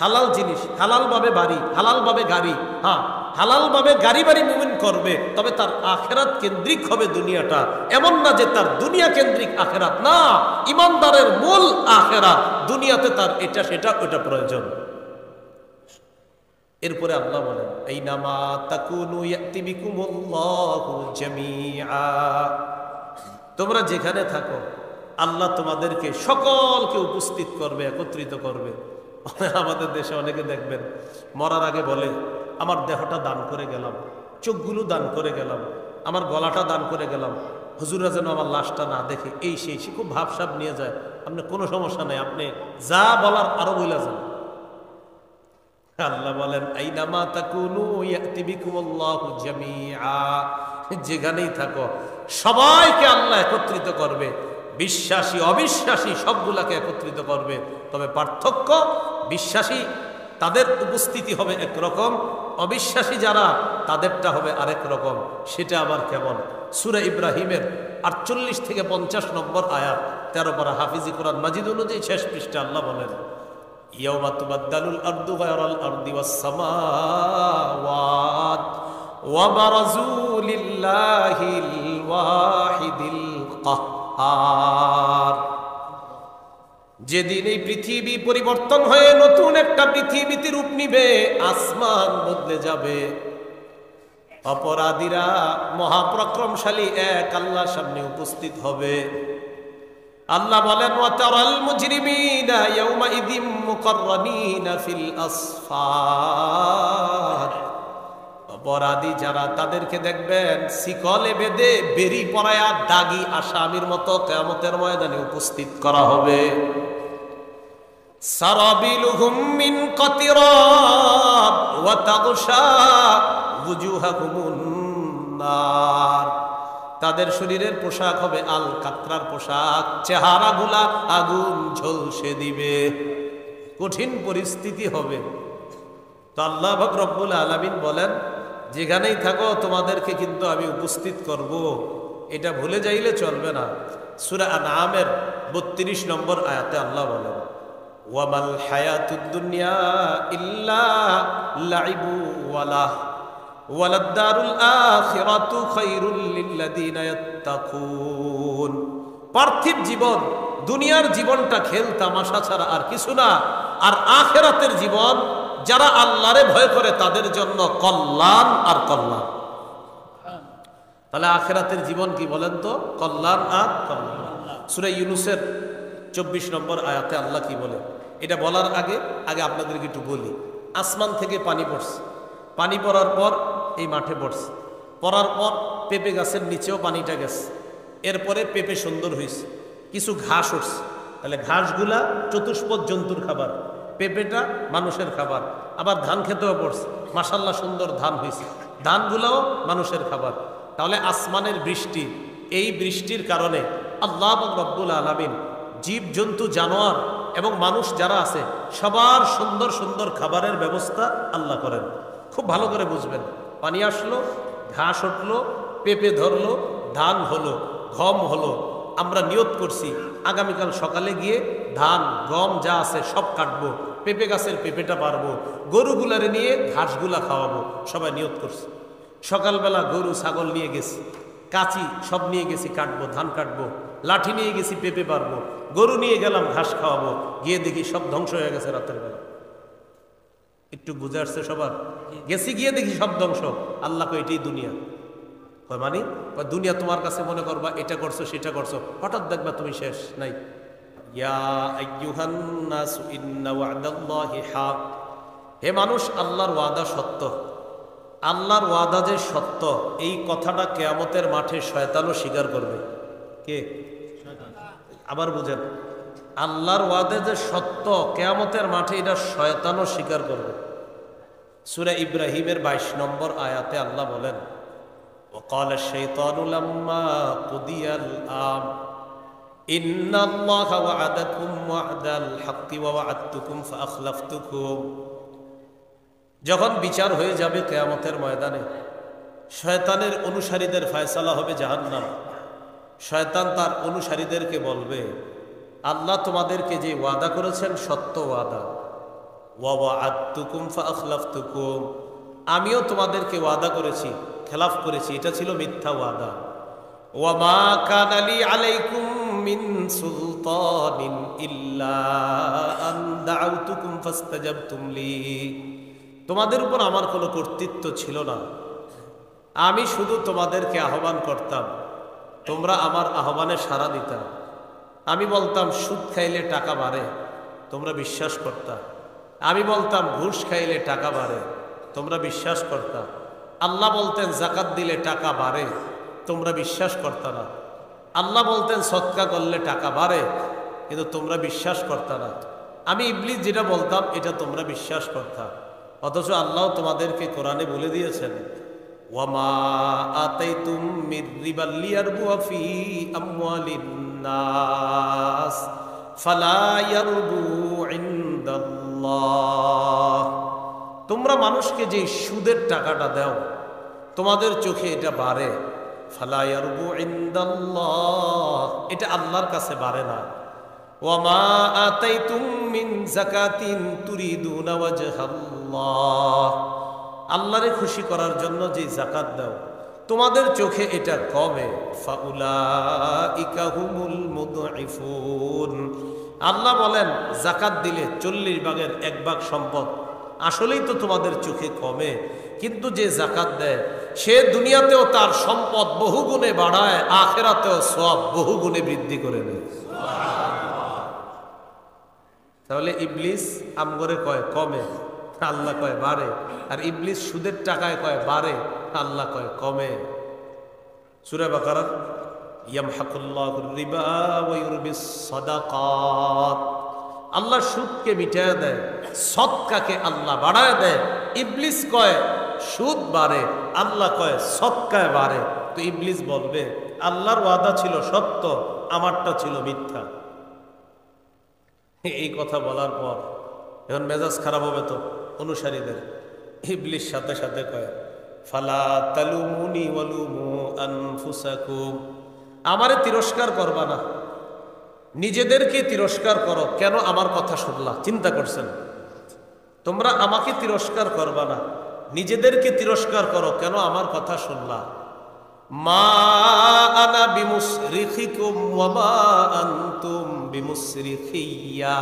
হালাল জিনিস, হালাল ভাবে বাড়ি, হালাল ভাবে গাড়ি। হ্যাঁ, হালাল ভাবে গাড়ি বাড়ি মুমিন করবে, তবে তার আখেরাত কেন্দ্রিক হবে দুনিয়াটা। এমন না যে তার দুনিয়া কেন্দ্রিক আখেরাত, না, ইমানদারের মূল আখেরাত, দুনিয়াতে তার এটা সেটা ওটা প্রয়োজন। এরপরে আল্লাহ বলেন আইনামা তাকুনু ইয়াতি বিকুমুল্লাহু জামিআ, তোমরা যেখানে থাকো আল্লাহ তোমাদেরকে সকলকে উপস্থিত করবে, একত্রিত করবে। আমাদের দেশে অনেকে দেখবেন মরার আগে বলে আমার দেহটা দান করে গেলাম, চোখগুলো দান করে গেলাম, আমার গলাটা দান করে গেলাম, হুজুরা যেন আমার লাশটা না দেখে, এই সেই সে খুব ভাবসাব নিয়ে যায়। আপনি কোনো সমস্যা নেই, আপনি যা বলার আরো বইলা যান। আল্লাহ বলেন আইনামা তাকুনু ইয়াতি বিকুমুল্লাহু জামিআ, যেখানেই থাকো সবাইকে আল্লাহ একত্রিত করবে, বিশ্বাসী অবিশ্বাসী সবগুলাকে একত্রিত করবে। তবে পার্থক্য, বিশ্বাসী তাদের উপস্থিতি হবে একরকম, অবিশ্বাসী যারা তাদেরটা হবে আরেক রকম। সেটা আবার কেমন? সূরা ইব্রাহিমের 48 থেকে 50 নম্বর আয়াত, 13 পারা হাফিজি কোরআন মাজিদ অনুযায়ী শেষ পৃষ্ঠা আল্লাহ বলেন ইয়াউমা তুবাদদালুল আরদু গায়রাল আরদি ওয়াস সামাওয়াত ওয়া বারাজু লিল্লাহিল ওয়াহিদিল কাহ্হার। যেদিন এই পৃথিবী পরিবর্তন হয়ে নতুন একটা পৃথিবীতে রূপ নিবে, আসমান বদলে যাবে, অপরাধীরা মহাপরাক্রমশালী এক আল্লাহর সামনে উপস্থিত হবে। আল্লাহ বলেন ওয়াতারাল মুজরিমিনা ইয়াউমাইযিম মুকাররানিনা ফিল আসফার, অপরাধী যারা তাদেরকে দেখবেন শিকলে বেঁধে বেরি পরায়া দাগি আসামির মতো কিয়ামতের ময়দানে উপস্থিত করা হবে। সারাবিলুহুম মিন কাতিরাব ওয়া তাগশা ওয়ুজুহাকুমুন নার, তাদের শরীরের পোশাক হবে আল কাতরার পোশাক, চেহারাগুলা আগুন ঝলসে দিবে, কঠিন পরিস্থিতি হবে। তো আল্লাহ পাক রব্বুল আলামিন বলেন যেখানেই থাকো তোমাদেরকে কিন্তু আমি উপস্থিত করব, এটা ভুলে যাইলে চলবে না। সূরা আনআমের 32 নম্বর আয়াতে আল্লাহ বলেন ওয়ামাল হায়াতুদ দুনিয়া ইল্লা লাইবু ওয়ালাহ ওয়ালাদ-দারুল আখিরাতু খায়রুল লিল্লাযিনা ইয়াত্তাকুন। পার্থিব জীবন, দুনিয়ার জীবনটা খেল তামাশা ছাড়া আর কিছু না, আর আখিরাতের জীবন যারা আল্লাহরে ভয় করে তাদের জন্য কল্যাণ আর কল্যাণ। তাহলে আখিরাতের জীবন কি বলেন তো? কল্যাণ আর কল্যাণ। সূরা ইউনূসের 24 নম্বর আয়াতে আল্লাহ কি বলে, এটা বলার আগে আপনাদেরকে একটু বলি। আসমান থেকে পানি পড়ছে, পানি পড়ার পর এই মাঠে পড়ছে, পড়ার পর পেঁপে গাছের নিচেও পানিটা গেছে, এরপরে পেঁপে সুন্দর হয়েছে, কিছু ঘাস উঠছে, তাহলে ঘাসগুলা চতুষ্পদ জন্তুর খাবার, পেঁপেটা মানুষের খাবার। আবার ধান খেতেও পড়ছে, মাশাল্লাহ সুন্দর ধান হয়েছে, ধানগুলোও মানুষের খাবার। তাহলে আসমানের বৃষ্টি, এই বৃষ্টির কারণে আল্লাহ রব্বুল আলামিন জীব জন্তু জানোয়ার এবং মানুষ যারা আছে সবার সুন্দর সুন্দর খাবারের ব্যবস্থা আল্লাহ করেন। খুব ভালো করে বুঝবেন, পানি আসলো, ঘাস উঠলো, পেঁপে ধরলো, ধান হলো, গম হলো, আমরা নিয়ত করছি আগামীকাল সকালে গিয়ে ধান গম যা আছে সব কাটবো, পেঁপে গাছের পেঁপেটা পারবো, গরুগুলারে নিয়ে ঘাসগুলা খাওয়াবো, সবাই নিয়ত করছি। সকালবেলা গরু ছাগল নিয়ে গেছি, কাঁচি সব নিয়ে গেছি, কাটবো, ধান কাটবো, লাঠি নিয়ে গেছি, পেঁপে পারবো, গরু নিয়ে গেলাম ঘাস খাওয়াবো, গিয়ে দেখি সব ধ্বংস হয়ে গেছে রাতের বেলা। একটু বুঝে আসছে সবার? গেছি গিয়ে দেখি সব ধ্বংস। আল্লাহ কয় এটাই দুনিয়া। কয় মানে? দুনিয়া তোমার কাছে মনে করবা এটা করছো সেটা করছো, হঠাৎ দেখবা তুমি শেষ নাই। ইয়া আইয়ুহান নাসু ইন্না ওয়া'দাল্লাহি হক। হে মানুষ, আল্লাহর ওয়াদা সত্য। আল্লাহর ওয়াদা যে সত্য, এই কথাটা কিয়ামতের মাঠে শয়তানও স্বীকার করবে। কে? আবার বুঝেন, আল্লাহর ওয়াদা যে সত্য, কিয়ামতের মাঠে এটা শয়তানও স্বীকার করবে। সূরা ইব্রাহিমের 22 নম্বর আয়াতে আল্লাহ বলেন, وقال الشيطان لما قضي الأمر إن الله وعدكم وعد الحق ووعدتكم فأخلفتكم। যখন বিচার হয়ে যাবে কিয়ামতের ময়দানে, শয়তানের অনুসারীদের ফয়সালা হবে জাহান্নাম। শয়তান তার অনুসারীদেরকে বলবে, আল্লাহ তোমাদেরকে যে ওয়াদা করেছেন সত্য ওয়াদা, ওয়া ওয়া'আদতুকুম ফাআখলাফতুকুম, আমিও তোমাদেরকে ওয়াদা করেছি, খেলাফ করেছি, এটা ছিল মিথ্যা ওয়াদা। ওয়া মা কানা লি আলাইকুম মিন সুলতানিন ইল্লা আন দাআউতুকুম ফাস্তাজাবতুম লি। তোমাদের উপর আমার কোনো কর্তৃত্ব ছিল না, আমি শুধু তোমাদেরকে আহ্বান করতাম, তোমরা আমার আহ্বানে সাড়া দিতাম। আমি বলতাম সুদ খাইলে টাকা বাড়ে, তোমরা বিশ্বাস করতা। আমি বলতাম ঘুষ খাইলে টাকা বাড়ে, তোমরা বিশ্বাস করতা। আল্লাহ বলতেন যাকাত দিলে টাকা বাড়ে, তোমরা বিশ্বাস করতা না। আল্লাহ বলতেন সদকা করলে টাকা বাড়ে, কিন্তু তোমরা বিশ্বাস করতা না। আমি ইবলিস যেটা বলতাম এটা তোমরা বিশ্বাস করতা। অথচ আল্লাহ তোমাদেরকে কোরআনে বলে দিয়েছেন, ওয়ামা আতাইতুম মির রিবাল লিয়ারবুয়া ফি আমওয়ালিন নাস ফালা ইয়ারবু ইনদাল্লাহ। তোমরা মানুষকে যে সুদের টাকাটা দাও, তোমাদের চোখে এটা বাড়ে, ফালা ইয়ারবু ইনদাল্লাহ, এটা আল্লাহর কাছে বাড়ে না। ওয়ামা আতাইতুম মিন যাকাতিন তুরিদুনা ওয়াজহাল্লাহ, আল্লাহরে খুশি করার জন্য যে যাকাত দাও, তোমাদের চোখে এটা কমে, ফাউলাইকা হুমুল মুদঈফুন। আল্লাহ বলেন যাকাত দিলে 40 ভাগের 1 ভাগ সম্পদ আসলেই তো তোমাদের চোখে কমে, কিন্তু যে যাকাত দেয় সে দুনিয়াতেও তার সম্পদ বহুগুণে বাড়ায়, আখিরাতেও সওয়াব বহুগুণে বৃদ্ধি করে দেয়। তাহলে ইবলিস আমগরে কয় কমে, আল্লাহ কয় বাড়ে। আর ইবলিস সুদের টাকায় কয় বাড়ে, আল্লাহ কয় কমে। সূরা বাকারা, ইয়ামহাকুল্লাহুর রিবা ওয়া ইউরবিস সাদাকাত, আল্লাহ সুদকে মিটায় দেয়, সদকাকে আল্লাহ বাড়ায় দেয়। ইবলিস কয় সুদ বাড়ে, আল্লাহ কয় সদকায় বাড়ে। তো ইবলিস বলবে আল্লাহর ওয়াদা ছিল সত্য, আমারটা ছিল মিথ্যা। এই কথা বলার পর এখন মেজাজ খারাপ হবে তো অনুসারীদের। ইবলিস সাথে সাথে কয়, ফালা তালুমুনি ওয়ালুমু আনফুসাকুম, আমারে তিরস্কার করবা না, নিজেদেরকে তিরস্কার করো। কেন আমার কথা শুনলা? চিন্তা করছেন? তোমরা আমাকে তিরস্কার করবা না, নিজেদেরকে তিরস্কার করো, কেন আমার কথা শুনলা। মা আনা বিমুসরিখিকুম ওয়া মা আনতুম বিমুসরিখিয়া,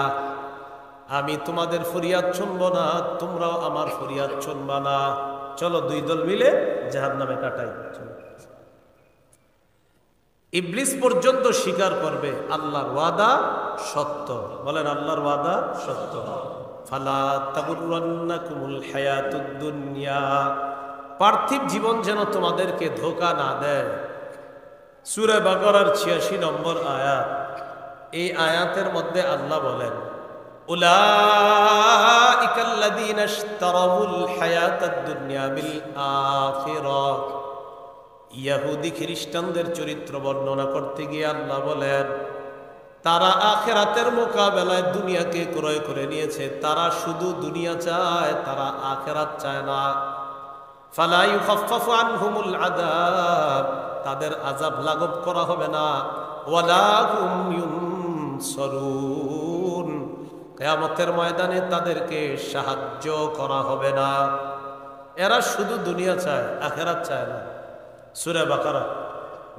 আমি তোমাদের ফরিয়াদ শুনব না, তোমরাও আমার ফরিয়াদ শুনবা না। চলো 2 দল মিলে জাহান্নামে কাটাই। ইবলিস পর্যন্ত স্বীকার করবে আল্লাহর ওয়াদা সত্য। বলেন আল্লাহর ওয়াদা সত্য। ফালা তাগুররান্নাকুমুল হায়াতুদ দুনিয়া, পার্থিব জীবন যেন তোমাদেরকে ধোঁকা না দেয়। সূরা বাকারার 86 নম্বর আয়াত, এই আয়াতের মধ্যে আল্লাহ বলেন, উলাইকাল্লাযীনা ইশতারাউল হায়াতাদ দুনিয়া বিল আখিরাহ। ইহুদি খ্রিস্টানদের চরিত্র বর্ণনা করতে গিয়ে আল্লাহ বলেন, তারা আখিরাতের মোকাবেলায় দুনিয়াকে ক্রয় করে নিয়েছে। তারা শুধু দুনিয়া চায়, তারা আখিরাত চায় না। ফালা ইউখাফফাফু আনহুমুল আযাব, তাদের আযাব লাঘব করা হবে না। ওয়ালা হুম ইউনসারুন, কিয়ামতের ময়দানে তাদেরকে সাহায্য করা হবে না। এরা শুধু দুনিয়া চায়, আখিরাত চায় না। সূরা বাকারা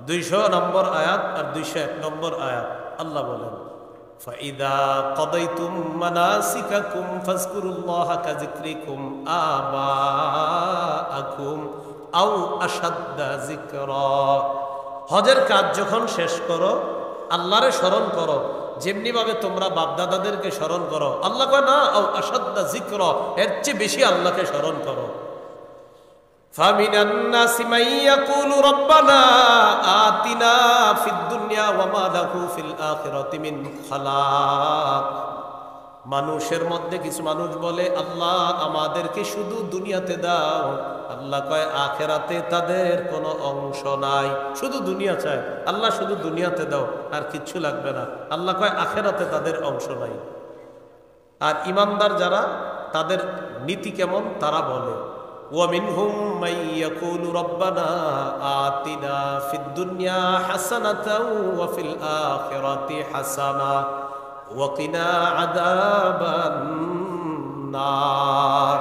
200 নম্বর আয়াত আর 201 নম্বর আয়াত আল্লাহ বলেন, فَإِذَا قَضَيْتُم مَّنَاسِكَكُمْ فَاذْكُرُوا اللَّهَ كَذِكْرِكُمْ آبَاءَكُمْ أَوْ أَشَدَّ ذِكْرًا। হজের কাজ যখন শেষ করো আল্লাহরে স্মরণ করো যেমনি ভাবে তোমরা বাপদাদাদেরকে স্মরণ করো। আল্লাহ কয় না আও আশাদ্দা যিকরা, এর চেয়ে বেশি আল্লাহকে স্মরণ করো। فَمِنَ النَّاسِ مَن يَقُولُ رَبَّنَا آتِنَا فِي الدُّنْيَا وَمَا لَهُ فِي الْآخِرَةِ مِنْ خَلَاقٍ। মানুষের মধ্যে কিছু মানুষ বলে আল্লাহ আমাদেরকে শুধু দুনিয়াতে দাও। আল্লাহ কয় আখিরাতে তাদের কোনো অংশ নাই। শুধু দুনিয়া চায়, আল্লাহ শুধু দুনিয়াতে দাও আর কিচ্ছু লাগবে না। আল্লাহ কয় আখিরাতে তাদের অংশ নাই। আর ইমানদার যারা, তাদের নীতি কেমন তারা বলে, وَمِنْهُمْ مَن يَقُولُ رَبَّنَا آتِنَا فِي الدُّنْيَا حَسَنَةً وَفِي الْآخِرَةِ حَسَنَةً وَقِنَا عَذَابَ النَّارِ।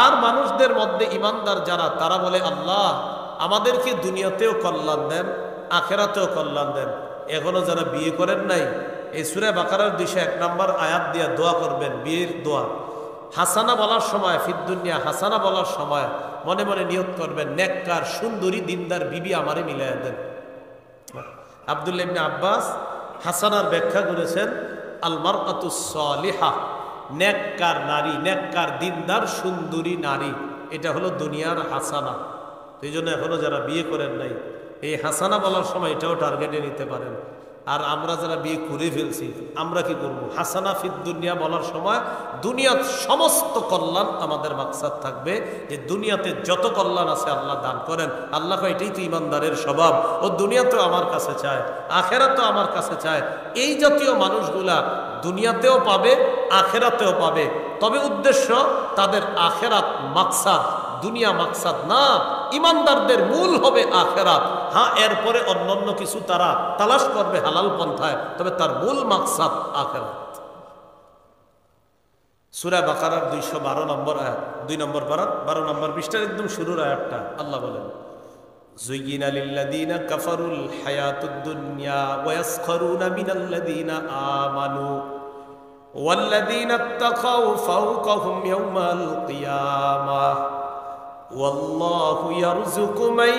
আর মানুষদের মধ্যে ইমানদার যারা, তারা বলে আল্লাহ আমাদেরকে দুনিয়াতেও কল্যাণ দেন, আখিরাতেও কল্যাণ দেন। এখনো যারা বিয়ে করেন নাই, এই সূরা বাকারার 201 নম্বর আয়াত দিয়ে দোয়া করবেন, বিয়ের দোয়া। হাসানা বলার সময়, ফিদ দুনিয়া হাসানা বলার সময় মনে মনে নিয়ত করবেন, নেককার সুন্দরী দিনদার বিবি আমারে মিলাইয়া দেন। আব্দুল্লাহ ইবনে আব্বাস হাসানার ব্যাখ্যা করেছেন, আল মারআতুস সালিহা, নেককার নারী, নেককার দিনদার সুন্দরী নারী, এটা হলো দুনিয়ার হাসানা। এই জন্য এখনো যারা বিয়ে করেন নাই, এই হাসানা বলার সময় এটাও টার্গেটে নিতে পারেন। আর আমরা যারা বিয়ে করে ফেলছি, আমরা কি করব? হাসানা ফিদ দুনিয়া বলার সময় দুনিয়ার সমস্ত কল্যাণ আমাদের মাকসাদ থাকবে, যে দুনিয়াতে যত কল্যাণ আছে আল্লাহ দান করেন। আল্লাহ এটাই তো ইমানদারের স্বভাব, ও দুনিয়াতেও আমার কাছে চায়, আখেরাতেও আমার কাছে চায়। এই জাতীয় মানুষগুলা দুনিয়াতেও পাবে, আখেরাতেও পাবে, তবে উদ্দেশ্য তাদের আখেরাত মাকসাদ, দুনিয়া মাকসাদ না। ইমানদারদের মূল হবে আখেরাত। হ্যাঁ, এরপরে অন্যান্য কিছু তারা তালাশ করবে হালাল পন্থায়, তবে তার মূল মাকসাদ আখেরাত। সূরা বাকারার 212 নম্বর আয়াত, 2 নম্বর পারার 12 নম্বর পৃষ্ঠার একদম শুরুর আয়াতটা আল্লাহ বলেন, যুয়িনা লিল্লাযীনা কাফারুল হায়াতুদ দুনিয়া ওয়া ইয়াসখারুনা মিনাল্লাযীনা আমানু ওয়াল্লাযীনা ইত্তাকাউ ফাওকাহুম ইয়াওমাল কিয়ামাহ ওয়াল্লাহু ইয়ারযুকু মান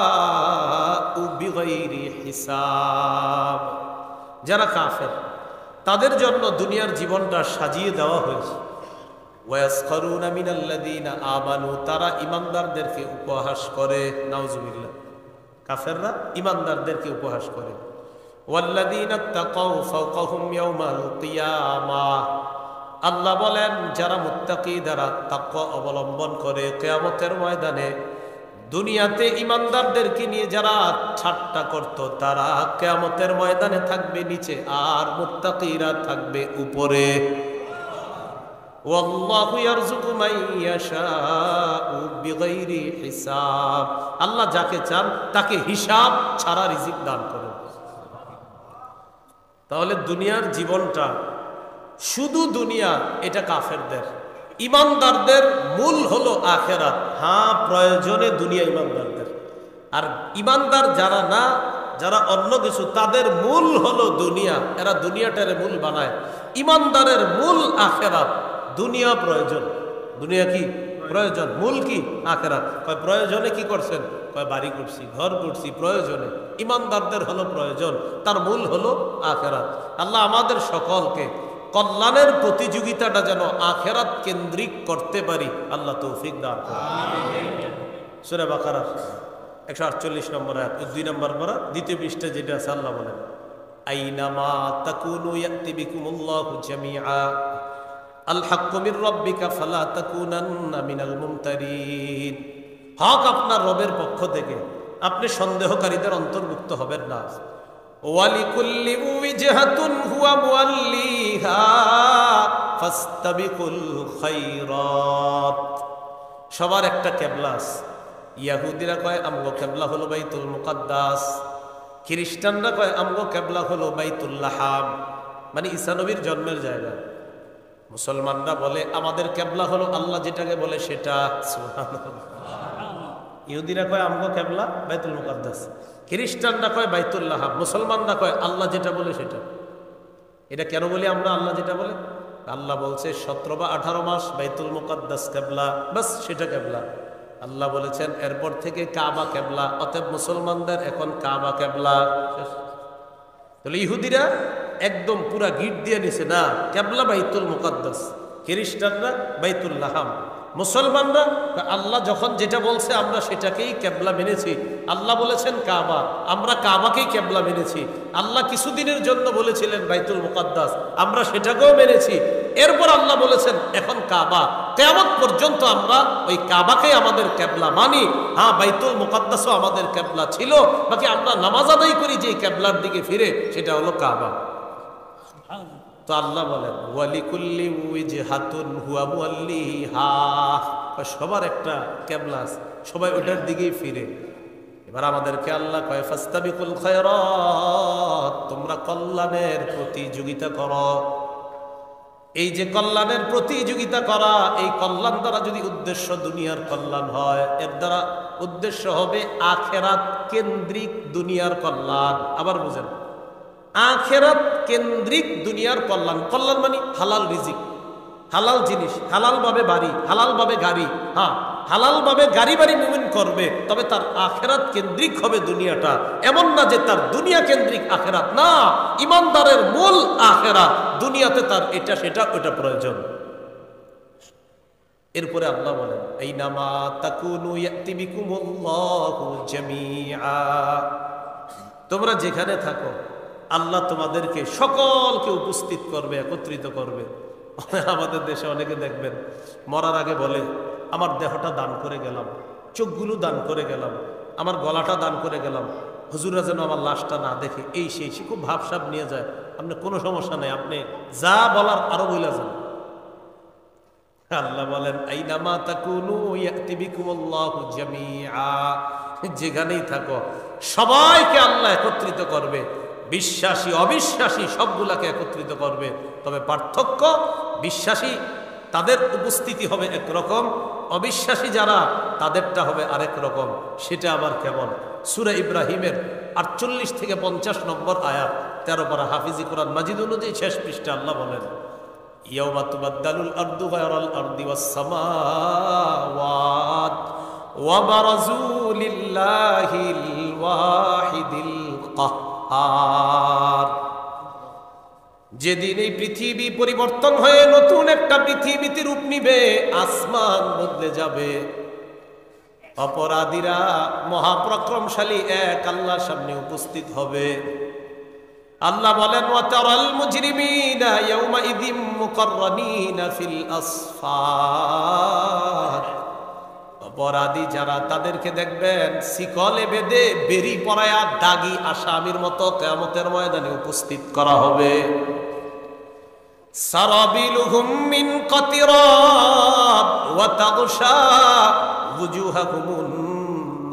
ইয়াশাউ বিগাইরি হিসাব। যারা কাফের তাদের জন্য দুনিয়ার জীবনটা সাজিয়ে দেওয়া হয়েছে। ওয়ায়াসখারুনা মিনাল্লাযীনা আমানু, তারা ইমানদারদেরকে উপহাস করে। নাউজুবিল্লাহ, কাফেররা ইমানদারদেরকে উপহাস করে। ওয়াল্লাযীনা ইত্তাকাউ ফাওকাহুম ইয়াওমাল কিয়ামাহ, আল্লাহ বলেন যারা মুত্তাকি, যারা তাকওয়া অবলম্বন করে, কিয়ামতের ময়দানে দুনিয়াতে ইমানদারদেরকে নিয়ে যারা ঠাট্টা করত, তারা কিয়ামতের ময়দানে থাকবে নিচে, আর মুত্তাকিরা থাকবে উপরে। ওয়াল্লাহু ইয়ারযুকু মান ইয়াশাউ বিগাইরি হিসাব, আল্লাহ যাকে চান তাকে হিসাব ছাড়া রিজিক দান করেন। তাহলে দুনিয়ার জীবনটা শুধু দুনিয়া, এটা কাফেরদের। ইমানদারদের মূল হলো আখেরাত। হ্যাঁ, প্রয়োজনে দুনিয়া ইমানদারদের। আর ইমানদার যারা না, যারা অন্য কিছু, তাদের মূল হলো দুনিয়া। এরা দুনিয়াটারে মূল বানায়। ইমানদারের মূল আখেরাত। দুনিয়া প্রয়োজন, দুনিয়া কি প্রয়োজন, মূল কি আখেরাত। কয় প্রয়োজনে কি করছেন? কয় বাড়ি করছি, ঘর করছি, প্রয়োজনে। ইমানদারদের হলো প্রয়োজন, তার মূল হলো আখেরাত। আল্লাহ আমাদের সকলকে কল্যাণের প্রতিযোগিতাটা যেন আখেরাত কেন্দ্রিক করতে পারি, আল্লাহ তৌফিক দান করেন। সূরা বাকারা 148 নম্বর আয়াত, 2 নম্বর পারা, দ্বিতীয় পৃষ্ঠা যেটা আছে, আল্লাহ বলেন, আইনামা তাকুনু ইয়াতি বিকুমুল্লাহু জামিআ আল হাক্কু মির রাব্বিকা ফালা তাকুনান্না মিনাল মুমতারিন। হক আপনার রবের পক্ষ থেকে, আপনি সন্দেহকারীদের অন্তর্ভুক্ত হবেন না। ওয়ালিকুল্লি উজহাতুন হুয়া মুওয়াল্লিহা ফাস্তাবিকুল খায়রাত। সবার একটা কিবলা আছে, ইয়াহুদিরা কয় আমগো কেবলা হলো বাইতুল মুকাদ্দাস, খ্রিস্টানরা কয় আমগো কেবলা হলো বাইতুল লাহাম, মানে ঈসা নবীর জন্মের জায়গা। মুসলমানরা বলে আমাদের কেবলা হলো আল্লাহ যেটাকে বলে সেটা। ইহুদিরা কয় আমগো কেবলা বাইতুল মুকাদ্দাস, খ্রিস্টানরা কয় বাইতুল লাহাম, মুসলমানরা কয় আল্লাহ যেটা বলে সেটা। এটা কেন বলি আমরা আল্লাহ যেটা বলে? আল্লাহ বলছে 17 বা 18 মাস বাইতুল মুকাদ্দাস কেবলা, বাস সেটা কেবলা। আল্লাহ বলেছেন এরপর থেকে কাবা কেবলা, অতএব মুসলমানদের এখন কাবা কেবলা। তাহলে ইহুদিরা একদম পুরা গিট দিয়ে নিছে, না কেবলা বাইতুল মুকাদ্দাস, খ্রিস্টানরা বাইতুল লাহাম, মুসলমানরা আল্লাহ যখন যেটা বলছে আমরা সেটাকেই কেবলা মেনেছি। আল্লাহ বলেছেন কাবা, আমরা কাবাকেই কেবলা মেনেছি। আল্লাহ কিছুদিনের জন্য বলেছিলেন বাইতুল মুকাদ্দাস, আমরা সেটাকেও মেনেছি। এরপর আল্লাহ বলেছেন এখন কাবা, কিয়ামত পর্যন্ত আমরা ওই কাবাকেই আমাদের কেবলা মানি। হ্যাঁ, বাইতুল মুকাদ্দাসও আমাদের কেবলা ছিল, বাকি আমরা নামাজ আদায় করি যে কেবলার দিকে ফিরে, সেটা হলো কাবা। তো আল্লাহ বলেন ওয়ালিকুল্লি উইজহাতুন হুয়া মুওয়াল্লিহা, সবার একটা কেবলা আছে, সবাই ওটার দিকেই ফিরে। এবার আমাদেরকে আল্লাহ কয় ফাস্তাবিকুল খায়রাত, তোমরা কল্যাণের প্রতিযোগিতা করো। এই যে কল্যাণের প্রতিযোগিতা করা, এই কল্যাণ দ্বারা যদি উদ্দেশ্য দুনিয়ার কল্যাণ হয়, এর দ্বারা উদ্দেশ্য হবে আখেরাত কেন্দ্রিক দুনিয়ার কল্যাণ। আবার বুঝেন, আখেরাত কেন্দ্রিক দুনিয়ার কল্যাণ। কল্যাণ মানে হালাল রিজিক, হালাল জিনিস, হালাল ভাবে বাড়ি, হালাল ভাবে গাড়ি। হ্যাঁ, হালাল ভাবে গাড়ি বাড়ি মুমিন করবে, তবে তার আখেরাত কেন্দ্রিক হবে দুনিয়াটা। এমন না যে তার দুনিয়া কেন্দ্রিক আখেরাত, না, ইমানদারের মূল আখেরাত, দুনিয়াতে তার এটা সেটা ওটা প্রয়োজন। এরপরে আল্লাহ বলেন আইনামা তাকুনু ইয়াতি বিকুমুল্লাহু জামিআ, তোমরা যেখানে থাকো আল্লাহ তোমাদেরকে সকলকে উপস্থিত করবে, একত্রিত করবে। আমাদের দেশে অনেকে দেখবেন মরার আগে বলে আমার দেহটা দান করে গেলাম, চোখগুলো দান করে গেলাম, আমার গলাটা দান করে গেলাম, হুজুরা যেন আমার লাশটা না দেখে, এই সেই খুব ভাবসাব নিয়ে যায়। আপনি কোনো সমস্যা নেই, আপনি যা বলার আরো বইলা যান। আল্লাহ বলেন আইনামা তাকুনু ইয়াতি বিকুমুল্লাহু জামিআ, যেখানেই থাকো সবাইকে আল্লাহ একত্রিত করবে, বিশ্বাসী অবিশ্বাসী সবগুলাকে একত্রিত করবে। তবে পার্থক্য, বিশ্বাসী তাদের উপস্থিতি হবে একরকম, অবিশ্বাসী যারা তাদেরটা হবে আরেক রকম। সেটা আবার কেমন? সূরা ইব্রাহিমের 48 থেকে 50 নম্বর আয়াত, 13 পারা হাফিজি কোরআন মাজিদ অনুযায়ী শেষ পৃষ্ঠা আল্লাহ বলেন ইয়াউমা তুবাদদালুল আরদু গায়রাল আরদি ওয়াস সামাওয়াত ওয়া বারাজু লিল্লাহিল ওয়াহিদিল কাহ্হার। যেদিন এই পৃথিবী পরিবর্তন হয়ে নতুন একটা পৃথিবীতে রূপ নিবে, আসমান বদলে যাবে, অপরাধীরা মহাপরাক্রমশালী এক আল্লাহর সামনে উপস্থিত হবে। আল্লাহ বলেন ওয়াতারাল মুজরিমিনা ইয়াউমাইযিম মুকাররানিনা ফিল আসফার, অপরাধী যারা তাদেরকে দেখবেন শিকলে বেঁধে বেরি পরায়া দাগি আসামির মতো কিয়ামতের ময়দানে উপস্থিত করা হবে। সারাবিলুহুম মিন কাতিরাব ওয়া তাগশা ওয়ুজুহাকুমুন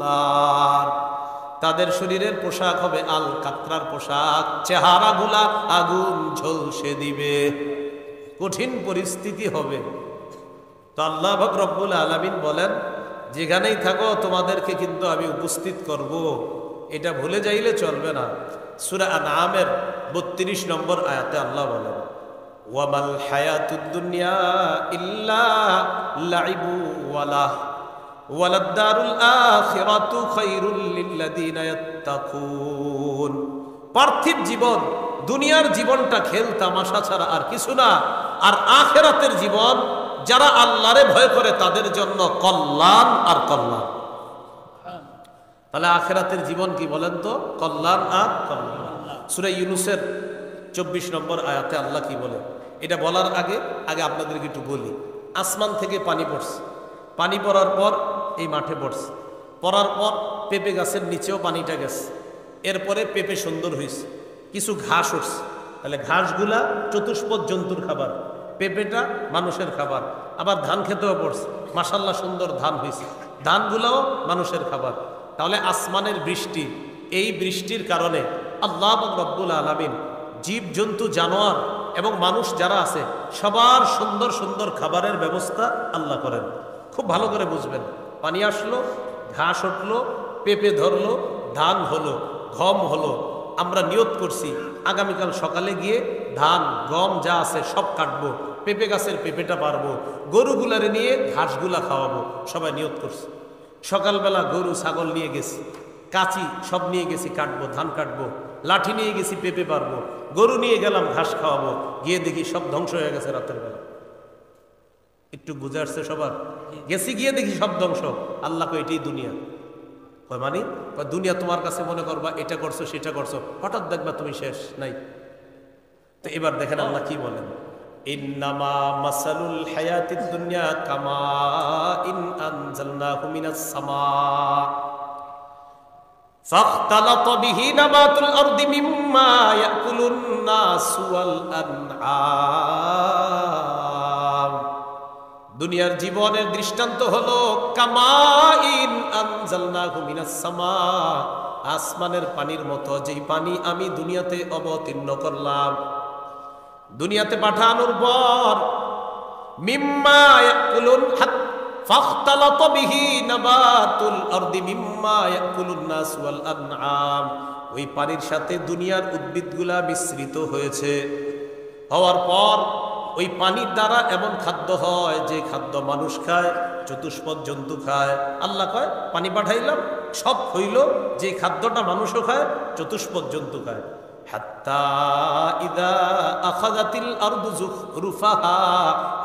নার, তাদের শরীরের পোশাক হবে আল কাতরার পোশাক, চেহারাগুলা আগুন ঝলসে দিবে, কঠিন পরিস্থিতি হবে। তো আল্লাহ পাক রব্বুল আলামিন বলেন যেখানেই থাকো তোমাদেরকে কিন্তু আমি উপস্থিত করব, এটা ভুলে যাইলে চলবে না। সূরা আনআমের 32 নম্বর আয়াতে আল্লাহ বলেন ওয়ামাল হায়াতুদ দুনিয়া ইল্লা লাইবু ওয়ালাহ ওয়ালাদ-দারুল আখিরাতু খায়রুল লিল্লাযিনা ইয়াত্তাকুন। পার্থিব জীবন, দুনিয়ার জীবনটা খেল তামাশা ছাড়া আর কিছু না, আর আখিরাতের জীবন যারা আল্লাহরে ভয় করে তাদের জন্য কল্যাণ আর কল্যাণ। তাহলে আখিরাতের জীবন কি বলেন তো? কল্যাণ আর কল্যাণ। সূরা ইউনূসের 24 নম্বর আয়াতে আল্লাহ কি বলে, এটা বলার আগে আপনাদেরকে একটু বলি। আসমান থেকে পানি পড়ছে, পানি পড়ার পর এই মাঠে পড়ছে, পড়ার পর পেঁপে গাছের নিচেও পানিটা গেছে, এরপরে পেঁপে সুন্দর হয়েছে, কিছু ঘাস উঠছে, তাহলে ঘাসগুলা চতুষ্পদ জন্তুর খাবার, পেঁপেটা মানুষের খাবার। আবার ধান খেতেও পড়ছে, মাশাল্লাহ সুন্দর ধান হয়েছে। ধানগুলোও মানুষের খাবার। তাহলে আসমানের বৃষ্টি, এই বৃষ্টির কারণে আল্লাহ রব্বুল আলামিন জীব জন্তু জানোয়ার এবং মানুষ যারা আছে সবার সুন্দর সুন্দর খাবারের ব্যবস্থা আল্লাহ করেন। খুব ভালো করে বুঝবেন। পানি আসলো, ঘাস উঠলো, পেঁপে ধরলো, ধান হলো, গম হলো। আমরা নিয়ত করছি আগামীকাল সকালে গিয়ে ধান গম যা আছে সব কাটবো, পেঁপে গাছের পেঁপেটা পারবো, গরুগুলারে নিয়ে ঘাসগুলা খাওয়াবো। সবাই নিয়ত করছি। সকালবেলা গরু ছাগল নিয়ে গেছি, কাঁচি সব নিয়ে গেছি, কাটবো, ধান কাটবো, লাঠি নিয়ে গেছি, পেঁপে পারবো, গরু নিয়ে গেলাম ঘাস খাওয়াবো। গিয়ে দেখি সব ধ্বংস হয়ে গেছে রাতের বেলা। একটু বুঝে আসছে সবার? গেছি, গিয়ে দেখি সব ধ্বংস। আল্লাহ কয় এটাই দুনিয়া। কয় মানে? দুনিয়া তোমার কাছে মনে করবা এটা করছো সেটা করছো, হঠাৎ দেখবা তুমি শেষ নাই। তো এবার দেখেন আল্লাহ কি বলেন, ইন্নামা মাসালুল হায়াতিদ দুনিয়া কামা ইন আনজালনাহু মিনাস সামা ফাখতালাতা বিহি নাবাতুল আরদি মিম্মা ইয়াকুলুন নাসু ওয়াল আনআম। দুনিয়ার জীবনের দৃষ্টান্ত হলো কামাইন আনজালনাহু মিনাস সামা, আসমানের পানির মতো, যেই পানি আমি দুনিয়াতে অবতীর্ণ করলাম। দুনিয়াতে পাঠানোর পর মিম্মা ইয়াকুলুন ফাখতালাতা বিহি নাবাতুল আরদি মিম্মা ইয়াকুলুন নাস ওয়াল আনআম। ওই পানির সাথে দুনিয়ার উদ্ভিদগুলা মিশ্রিত হয়েছে। হওয়ার পর ওই পানির দ্বারা এমন খাদ্য হয় যে খাদ্য মানুষ খায়, চতুষ্পদ জন্তু খায়। আল্লাহ কয় পানি পাঠাইলাম, সব হইল, যে খাদ্যটা মানুষও খায়, চতুষ্পদ জন্তু খায়। হাত্তা ইদা আখাযাতিল আরদু যুখরুফাহা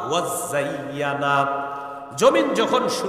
ওয়া যায়্যানাত, জমিন যখন